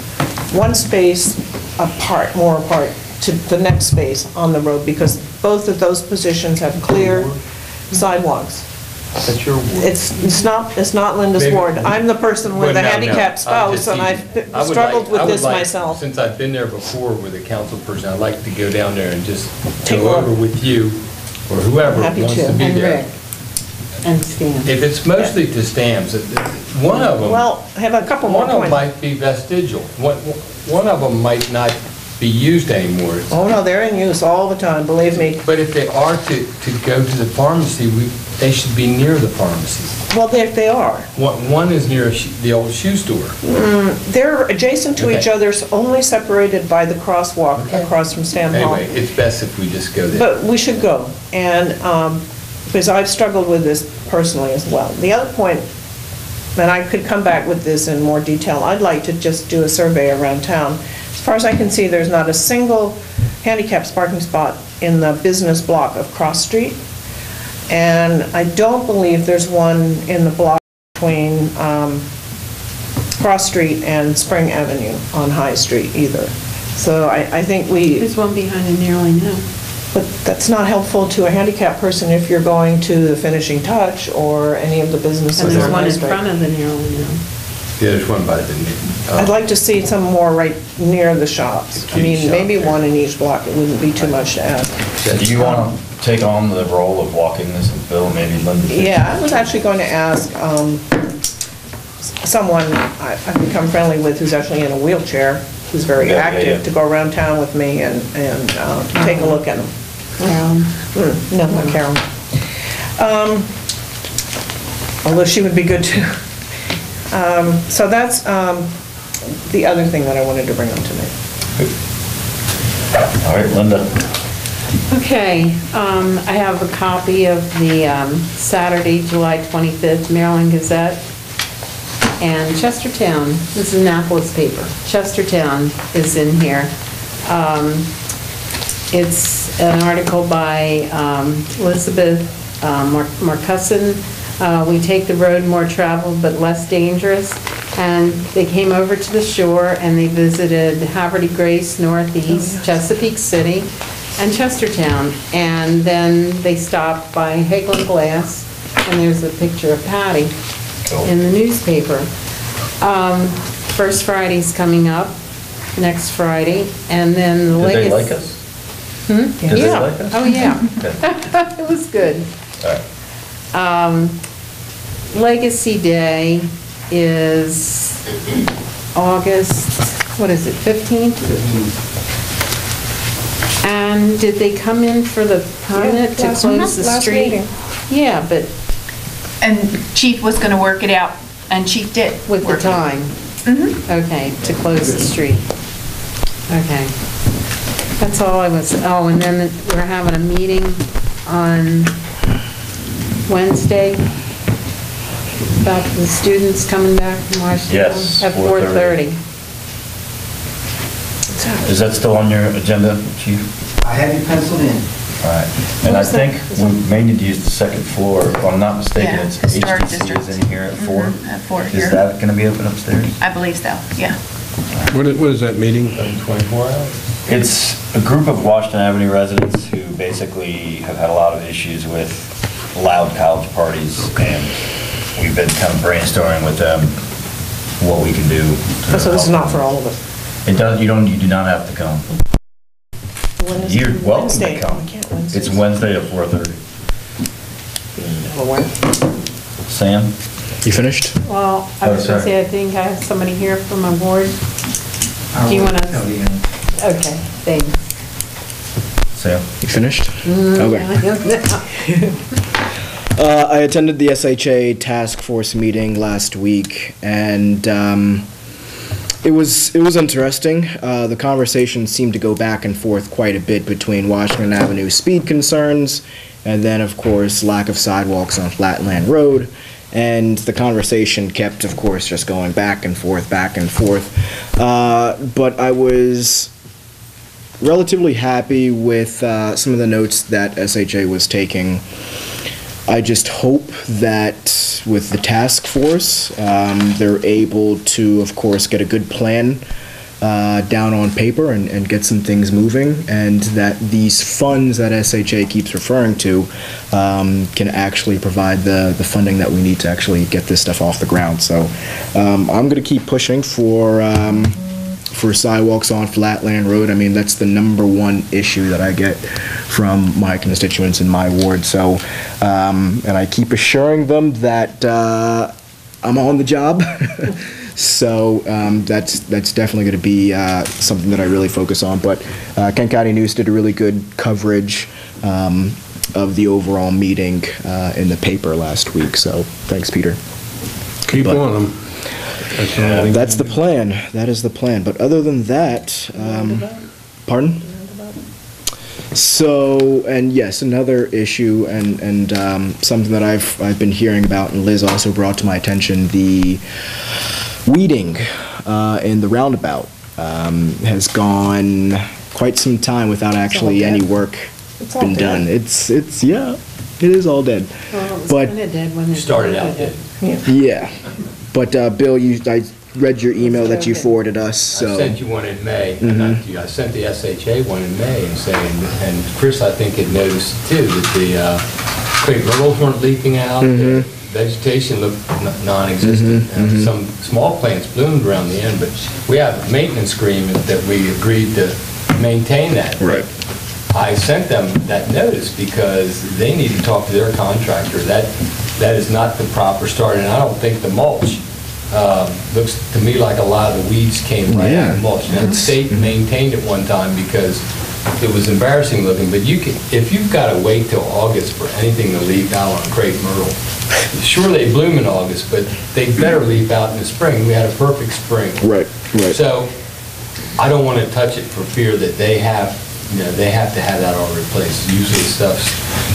one space apart, more apart, to the next space on the road, because both of those positions have clear sidewalks. That's your ward. It's not Linda's Maybe- ward. I'm the person with Well, the no, handicapped no, I'm just spouse, and teasing. I've struggled with this I would like, myself. since I've been there before with a council person, I'd like to go down there and just Take a go look. over with you or whoever Happy wants to. to be And there. Rick, and Stan. If it's mostly to Stam's, one of them. Well, I have a couple more One of them points. might be vestigial. One of them might not be used anymore. Oh, no, they're in use all the time, believe me. But if they are to go to the pharmacy, they should be near the pharmacy. Well, they are. One is near the old shoe store. They're adjacent to each Okay. other, only separated by the crosswalk Okay. across from Stan Hall. Anyway, it's best if we just go there. But we should go, and, because I've struggled with this personally as well. The other point, and I could come back with this in more detail, I'd like to just do a survey around town. As far as I can see, there's not a single handicapped parking spot in the business block of Cross Street, and I don't believe there's one in the block between Cross Street and Spring Avenue on High Street either. So I think There's one behind it nearly now. but that's not helpful to a handicapped person if you're going to the Finishing Touch or any of the businesses And there's on one High in Street. front of the nearly now. Yeah, there's one by the. I'd like to see some more right near the shops. I mean, maybe one in each block, it wouldn't be too much to ask. Do you want to take on the role of walking this, Bill, maybe Linda? Yeah, I was actually going to ask someone I've become friendly with who's actually in a wheelchair, who's very Yeah, yeah, active, yeah. to go around town with me and take a look at them. No, not Carol. Although she would be good too. So that's the other thing that I wanted to bring up tonight. All right, Linda. Okay, I have a copy of the Saturday, July 25th Maryland Gazette. And Chestertown, this is Annapolis paper. Chestertown is in here. It's an article by Elizabeth Marcusson. We take the road more traveled but less dangerous. And they came over to the shore and they visited Haverty Grace, Northeast, Chesapeake City, and Chestertown. And then they stopped by Hagelin Glass, and there's a picture of Patty in the newspaper. First Friday's coming up, next Friday, and then the Did they latest... like us? Hmm? Did they Yeah. like us? Oh, yeah. Okay. It was good. All right. Legacy Day is August, what is it, 15th? And did they come in for the permit to close the last street? meeting. Yeah, but And Chief was going to work it out, and Chief did. with the work it. time? Okay, to close the street. Okay. That's all I was, oh, and then we're having a meeting on Wednesday about the students coming back from Washington. Yes, At 4:30. 4:30. Is that still on your agenda, Chief? I have you penciled in. All right. And I think we may need to use the second floor. If I'm not mistaken, Yeah, it's historic HTC district. is in here at 4. At 4 Is here. that going to be open upstairs? I believe so, yeah. What is that meeting? 24 hours? It's a group of Washington Avenue residents who basically have had a lot of issues with loud college parties, and we've been kind of brainstorming with them what we can do. So this is not for all of us? It does, you do not have to come. You're welcome to come. It's Wednesday at 4:30. Sam? You finished? Well, I was going to say, I think I have somebody here from a board. Do you want to? Okay, thanks. Sam? You finished? Okay. I attended the SHA task force meeting last week, and it was interesting. The conversation seemed to go back and forth quite a bit between Washington Avenue speed concerns, and then, of course, lack of sidewalks on Flatland Road. And the conversation kept, of course, just going back and forth, back and forth. But I was relatively happy with some of the notes that SHA was taking. I just hope that with the task force, they're able to, of course, get a good plan down on paper and get some things moving, and that these funds that SHA keeps referring to can actually provide the funding that we need to actually get this stuff off the ground. So I'm going to keep pushing for sidewalks on Flatland Road. I mean, that's the #1 issue that I get from my constituents in my ward. So, and I keep assuring them that I'm on the job. So that's definitely going to be something that I really focus on. But Kent County News did a really good coverage of the overall meeting in the paper last week. So thanks, Peter. Keep on them. That's the plan. That is the plan. But other than that, pardon? So, and yes, another issue and something that I've been hearing about, and Liz also brought to my attention, the weeding in the roundabout has gone quite some time without actually any work been done. It's yeah, it is all dead. Well, it was But kind of dead when it Started out dead. yeah, but Bill, I read your email that you forwarded us. So I sent you one in May, not you. I sent the SHA one in May and saying, and Chris, I think, had noticed too, that the crepe myrtles weren't leafing out, the vegetation looked non-existent, and some small plants bloomed around the end, but we have a maintenance agreement that we agreed to maintain that. Right. I sent them that notice because they need to talk to their contractor. That is not the proper start, and I don't think the mulch looks to me like a lot of the weeds came right out of the mulch. Now, the state maintained it one time because it was embarrassing looking, but you can, if you've got to wait till August for anything to leaf out on crepe myrtle, sure they bloom in August, but they better leaf out in the spring. We had a perfect spring. Right. So I don't want to touch it for fear that they have to have that all replaced. Usually stuff's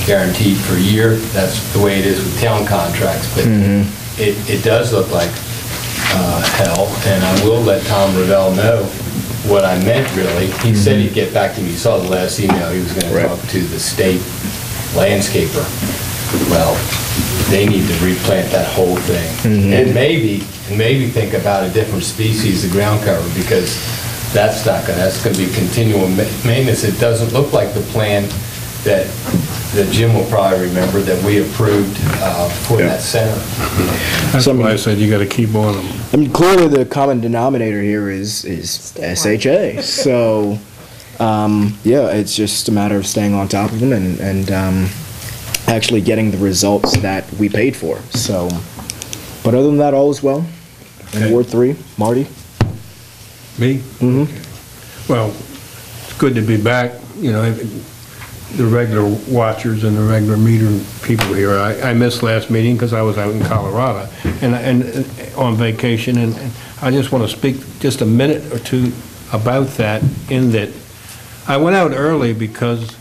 guaranteed for a year. That's the way it is with town contracts, but it does look like hell, and I will let Tom Ravel know what I meant, really. He said he'd get back to me. You saw the last email. He was going to talk to the state landscaper. Well, they need to replant that whole thing. And maybe think about a different species of ground cover, because that's going to be continual maintenance. It doesn't look like the plan that Jim will probably remember that we approved for that center. That's why I said you got to keep on them. I mean, clearly the common denominator here is SHA. So, yeah, it's just a matter of staying on top of them and actually getting the results that we paid for. So, but other than that, all is well. In Ward 3, Marty? Me? Well, it's good to be back. You know, the regular watchers and the regular meter people here. I missed last meeting because I was out in Colorado and on vacation, and I just want to speak just a minute or two about that, in that I went out early because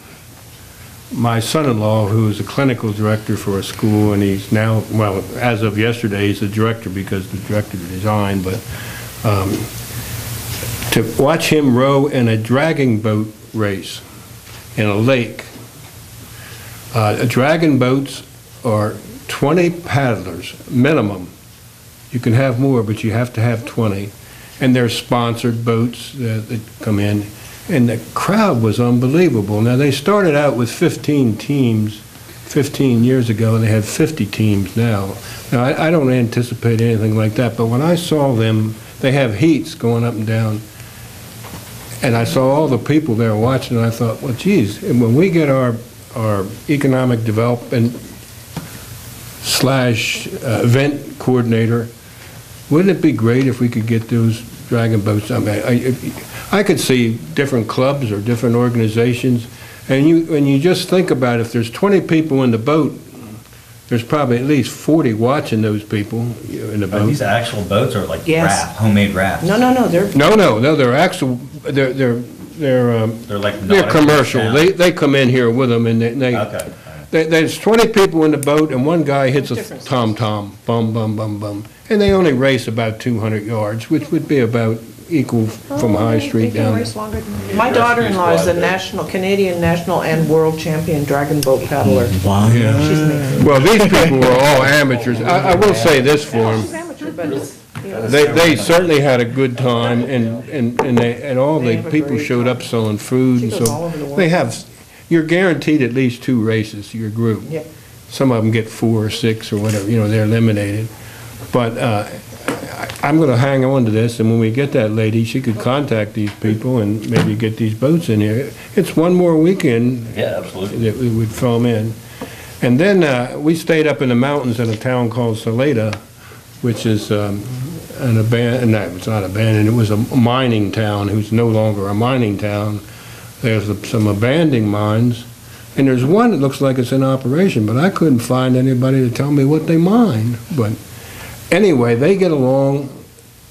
my son-in-law, who is a clinical director for a school, and he's now, well, as of yesterday, he's the director because the director resigned, but to watch him row in a dragging boat race in a lake. Dragon boats are 20 paddlers minimum. You can have more, but you have to have 20. and there's sponsored boats that come in, and the crowd was unbelievable. Now, they started out with 15 teams 15 years ago, and they have 50 teams now. Now, I don't anticipate anything like that, but when I saw them, they have heats going up and down, and I saw all the people there watching, and I thought, well, geez, and when we get our economic development / event coordinator, wouldn't it be great if we could get those dragon boats? I mean, I could see different clubs or different organizations, and when you just think about it, if there's 20 people in the boat, there's probably at least 40 watching those people in the boat. Are these actual boats or like Yes. homemade rafts? No, they're... No, they're actual, they're commercial. They come in here with them, and Okay. there's 20 people in the boat, and one guy hits a tom-tom, bum, bum, bum, bum, and they only race about 200 yards, which would be about equal from High Street down. My daughter-in-law is a Canadian national and world champion dragon boat paddler. Wow. She's amazing. Well, these people were all amateurs. I will say this for She's them. amateur, but it's, you know, They certainly had a good time, and all the people showed up selling food, and She goes all over the so world. they have, you're guaranteed at least 2 races, your group. Yep. Some of them get 4 or 6 or whatever, they're eliminated. But I'm going to hang on to this, and when we get that lady, she could contact these people and maybe get these boats in here. It's one more weekend Yeah, absolutely. that we would film in. And then we stayed up in the mountains in a town called Salida, which is an abandoned, no, it's not abandoned, it was a mining town, who's no longer a mining town. There's some abandoned mines, and there's one that looks like it's in operation, but I couldn't find anybody to tell me what they mine. But anyway, they get along.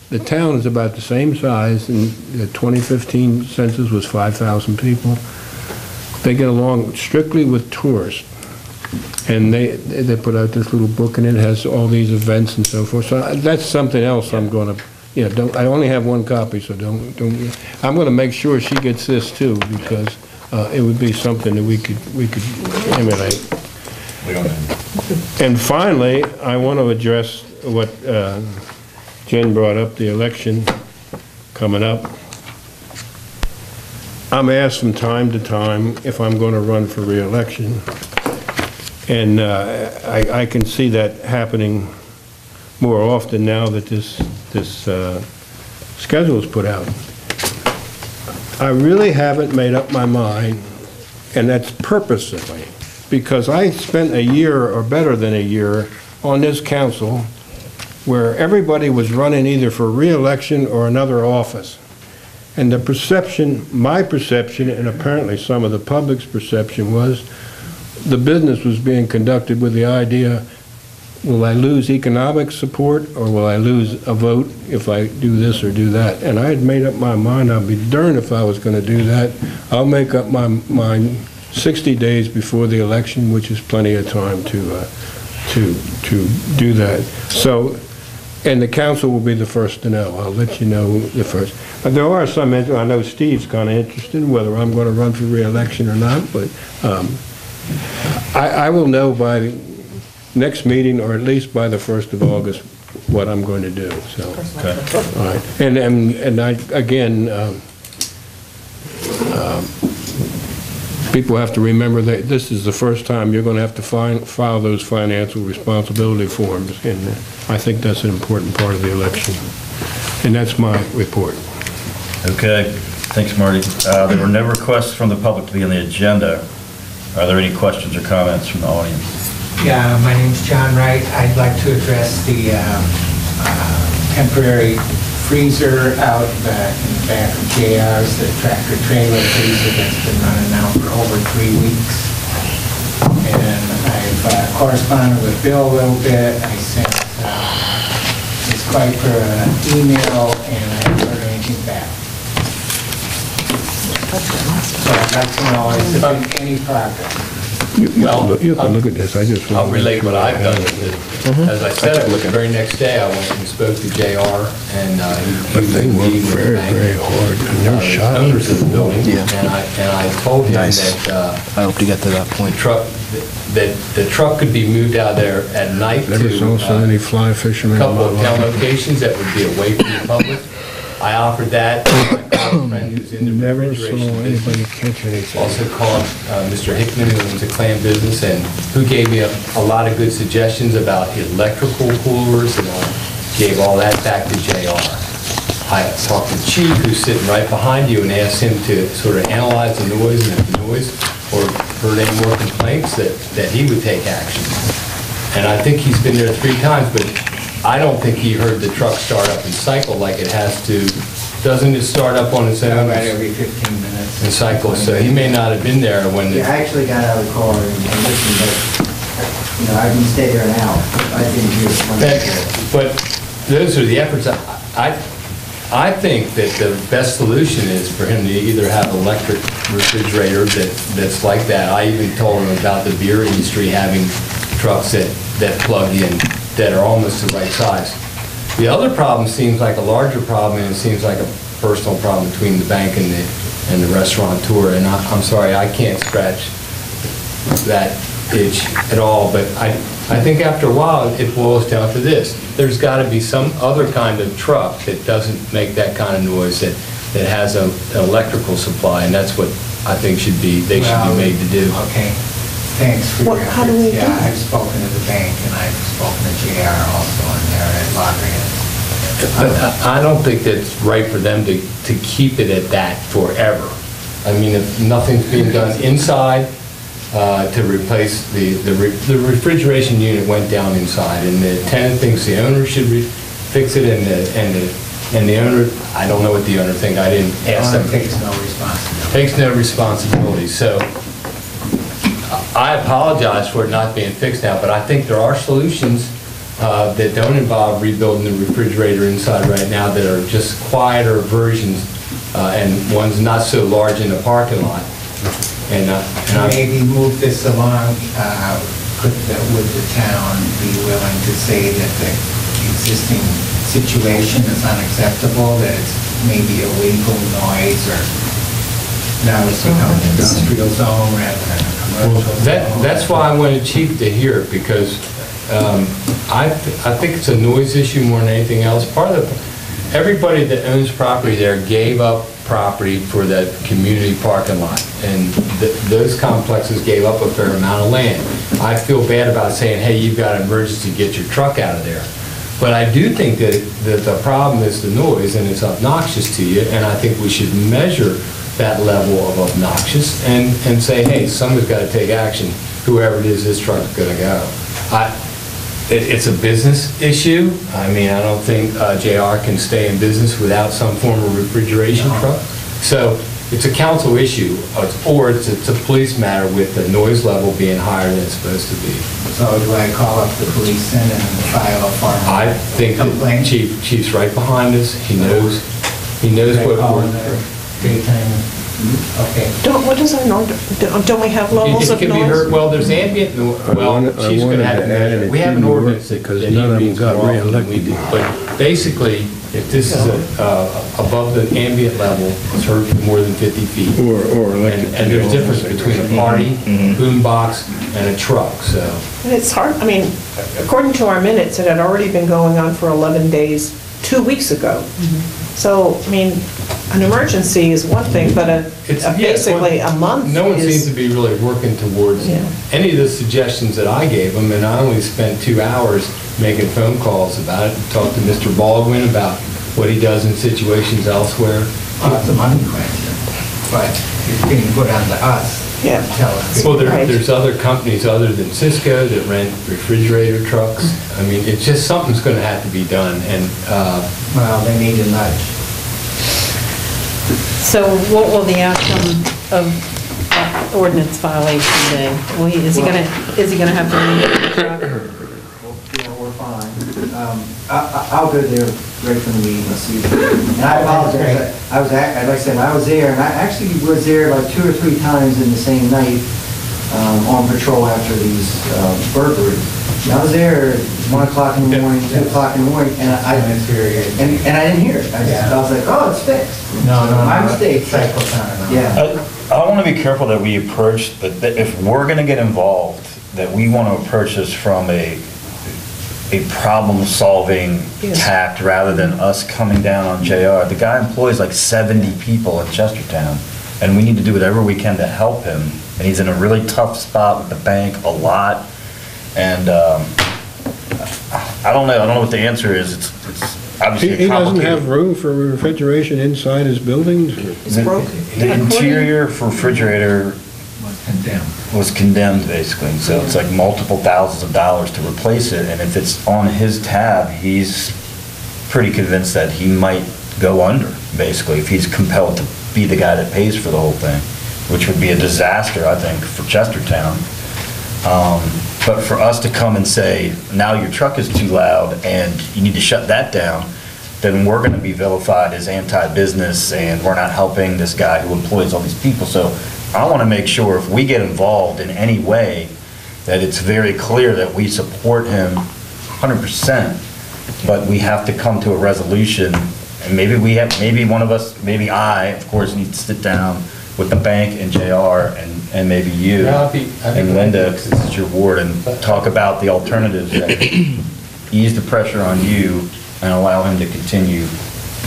The town is about the same size, and the 2015 census was 5,000 people. They get along strictly with tourists. And they put out this little book, and it has all these events and so forth. So that's something else I'm going to, I only have one copy, so don't. I'm going to make sure she gets this too, because it would be something that we could emulate. We don't know. And finally, I want to address what Jen brought up, the election coming up. I'm asked from time to time if I'm going to run for re-election. And I can see that happening more often now that this schedule is put out. I really haven't made up my mind, and that's purposely, because I spent a year or better than a year on this council where everybody was running either for re-election or another office. And the perception, my perception, and apparently some of the public's perception was, the business was being conducted with the idea, will I lose economic support or will I lose a vote if I do this or do that? And I had made up my mind, I'd be darned if I was going to do that. I'll make up my mind 60 days before the election, which is plenty of time to do that. So, and the council will be the first to know. I'll let you know the first. There are some, I know Steve's kind of interested in whether I'm going to run for re-election or not, but I will know by the next meeting, or at least by the 1st of August, what I'm going to do, so. Okay. All right. And I, again, people have to remember that this is the first time you're going to have to file those financial responsibility forms, and I think that's an important part of the election. And that's my report. Okay, thanks, Marty. There were no requests from the public to be on the agenda. Are there any questions or comments from the audience? Yeah, my name's John Wright. I'd like to address the temporary freezer out in the back of JR's, the tractor trailer freezer that's been running now for over 3 weeks. And I've corresponded with Bill a little bit. I sent Ms. Kuiper an email, and I haven't heard anything back. So I'd like to know, has there been any progress? You can look at this, I just. I'll relate what I've done. As I said, the very next day, I went and spoke to JR, and But they work very, very hard, and they're shy. owners of the building, Yeah. and I told him Nice. that I hope to get to that point. the truck could be moved out there at night Never saw so to many fly fishermen a in my couple of town life. locations that would be away from the public. I offered that to my college friend who's in the Never saw refrigeration business. anybody catch anything. Also called Mr. Hickman, who owns a clam business, and who gave me a lot of good suggestions about electrical coolers, and I gave all that back to JR. I talked to Chief, who's sitting right behind you, and asked him to sort of analyze the noise, and if the noise or heard any more complaints, that he would take action. And I think he's been there 3 times, but I don't think he heard the truck start up and cycle like it has to. Doesn't it start up on its own? About every 15 minutes. And cycle, so he may not have been there when the... Yeah, I actually got out of the car and listened, but, you know, I can stay there an hour. I didn't hear it when I was there. But those are the efforts. I think that the best solution is for him to either have an electric refrigerator that's like that. I even told him about the beer industry having trucks that plug in, that are almost the right size. The other problem seems like a larger problem, and it seems like a personal problem between the bank and the restaurateur, and I'm sorry, I can't scratch that itch at all, but I think after a while, it boils down to this. There's got to be some other kind of truck that doesn't make that kind of noise, that has an electrical supply, and that's what I think they should be made to do. Okay, thanks for your How do we efforts. do Yeah, that? I've spoken to the bank, and I've spoken to JR also, and they're at loggerheads. But I don't think that's right for them to keep it at that forever. I mean, if nothing's being done inside to replace the refrigeration unit went down inside, and the tenant thinks the owner should fix it, and the owner, I don't know what the owner thinks, I didn't ask them. Takes no responsibility. Takes no responsibility, so I apologize for it not being fixed now, but I think there are solutions that don't involve rebuilding the refrigerator inside right now, that are just quieter versions, and ones not so large in the parking lot. And Maybe move this along, would the town be willing to say that the existing situation is unacceptable, that it's maybe a legal noise, or now it's become an industrial zone rather than a commercial zone? That's why I wanted Chief to hear it, because I think it's a noise issue more than anything else. Everybody that owns property there gave up property for that community parking lot, and those complexes gave up a fair amount of land. I feel bad about saying, hey, you've got an emergency, get your truck out of there. But I do think that the problem is the noise, and it's obnoxious to you, and I think we should measure that level of obnoxious and say, hey, someone's got to take action, whoever it is, this truck's going to go. It's a business issue. I mean, I don't think JR can stay in business without some form of refrigeration truck. So it's a council issue, or it's a police matter with the noise level being higher than it's supposed to be. So do I call up the police then and file a formal I think that complaint? Chief's right behind us. He knows what we're... Daytime, okay. Don't we have levels It of can be heard, noise? well, there's ambient noise, well, I Chief's wanted gonna have to to add measure. it We have an didn't work ordinance because that none of he them got reads more often than we do. reelected. But basically, if this is above the ambient level, it's heard from more than 50 feet. Or electric. And there's a difference between a party, boombox, and a truck, so. And it's hard, I mean, according to our minutes, it had already been going on for 11 days, 2 weeks ago. So, I mean, an emergency is one thing, but basically a month is... No one seems to be really working towards Yeah. any of the suggestions that I gave them, and I only spent 2 hours making phone calls about it, talked to Mr. Baldwin about what he does in situations elsewhere. It's a money question, but it's being put on to us. Yeah. Tell us. Well, Right. there's other companies other than Cisco that rent refrigerator trucks. I mean, it's just, something's going to have to be done, and Well, they need a nudge. So what will the outcome of that ordinance violation be? Is he gonna have to remove the truck? Yeah, we're fine. I'll go there right from the meeting, let's see. And I apologize, like I said, I was there, and I actually was there like 2 or 3 times in the same night on patrol after these burglaries. And I was there at 1 o'clock in the morning, 2 o'clock in the morning, and I didn't hear it. I was like, oh, it's fixed. No, My mistake. Cycle time. Yeah. I want to be careful that we approach, that if we're going to get involved, that we want to approach this from a problem-solving tact rather than us coming down on JR. The guy employs like 70 people in Chestertown, and we need to do whatever we can to help him. And he's in a really tough spot with the bank a lot. And I don't know what the answer is. It's obviously He doesn't complicated. have room for refrigeration inside his buildings? The interior refrigerator was condemned, basically. So it's like multiple thousands of dollars to replace it. And if it's on his tab, he's pretty convinced that he might go under, basically, if he's compelled to be the guy that pays for the whole thing, which would be a disaster, I think, for Chestertown. But for us to come and say, now your truck is too loud and you need to shut that down, then we're going to be vilified as anti-business and we're not helping this guy who employs all these people. So I want to make sure if we get involved in any way, that it's very clear that we support him 100%, but we have to come to a resolution. And maybe one of us, maybe I, of course, need to sit down with the bank and JR and maybe you Yeah, I'd be and Linda, because this is your ward, and talk about the alternatives that ease the pressure on you and allow him to continue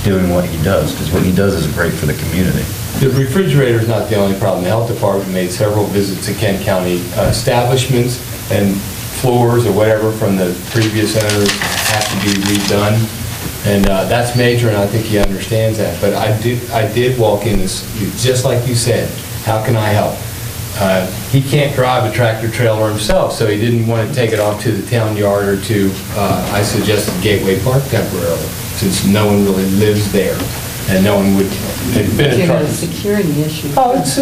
doing what he does, because what he does is great for the community. The refrigerator's not the only problem. The health department made several visits to Kent County establishments, and floors or whatever from the previous owners have to be redone. And that's major, and I think he understands that. But I did walk in this, just like you said, how can I help? He can't drive a tractor trailer himself, so he didn't want to take it off to the town yard or to, I suggested Gateway Park temporarily, since no one really lives there, and no one would, it's been a It's truck. a security issue. Oh, it's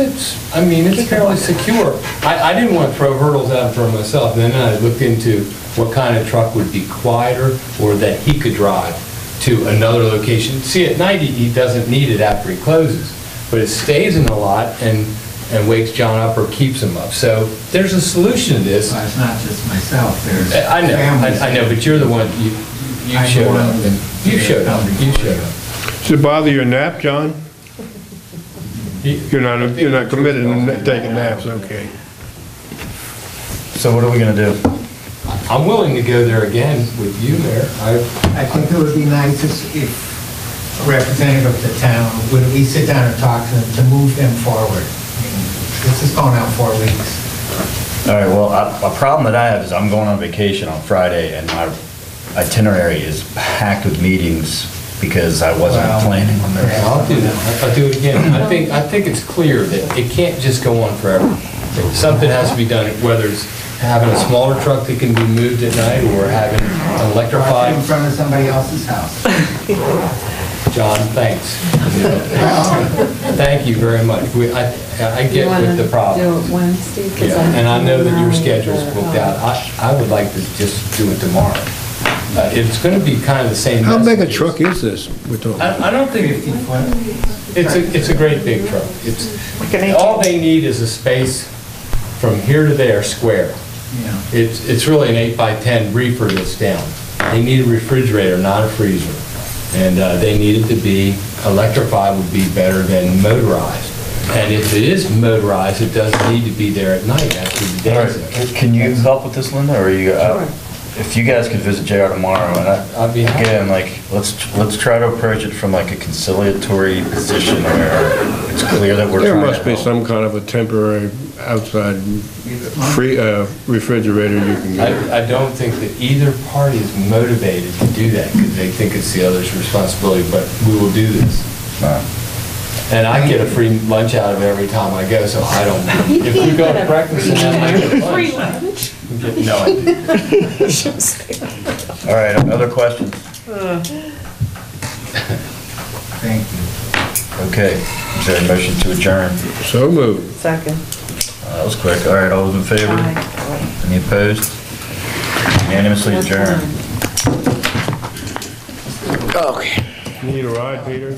fairly secure. I didn't want to throw hurdles out for myself, and then I looked into what kind of truck would be quieter or that he could drive to another location. See, at night, he doesn't need it after he closes, but it stays in the lot and wakes John up or keeps him up. So there's a solution to this. Well, it's not just myself, there's I know, but you're the one, you I'm showed the one up. that- You showed up, you showed up. Does it bother your nap, John? You're not committed to taking naps, okay. So what are we going to do? I'm willing to go there again with you, Mayor. I think it would be nice if a representative of the town, would we sit down and talk to them to move them forward? I mean, this is going on 4 weeks. All right, well, a problem that I have is I'm going on vacation on Friday, and my itinerary is packed with meetings because I wasn't planning on that. I'll do that. I'll do it again. I think it's clear that it can't just go on forever. Something has to be done, whether it's having a smaller truck that can be moved at night or having an electrified. In front of somebody else's house. John, thanks. Thank you very much. I get with the problem. You want to do it Wednesday? 'Cause Yeah, and I know that your schedule's booked out. I would like to just do it tomorrow. It's going to be kind of the same. How big a messages. truck is this we're talking? I don't think, 50 foot. it's a great big truck. All they need is a space from here to there, square. Yeah. It's really an 8x10 reefer that's down. They need a refrigerator, not a freezer. And they need it to be, electrified would be better than motorized. And if it is motorized, it doesn't need to be there at night after the All day's right, up. can you help with this, Linda, or are you, if you guys could visit JR tomorrow, and I'd be happy. again, like, let's try to approach it from like a conciliatory position where it's clear that we're There trying to must be help. some kind of a temporary outside refrigerator you can get. I don't think that either party is motivated to do that because they think it's the other's responsibility, but we will do this. And I get a free lunch out of it every time I go, so I don't, if we go to breakfast and then I get Free lunch. lunch. No, I didn't. All right, other questions? Thank you. Okay, is there a motion to adjourn? So moved. Second. That was quick. All right, all those in favor? Any opposed? Unanimously adjourned. Okay. Need a ride, Peter?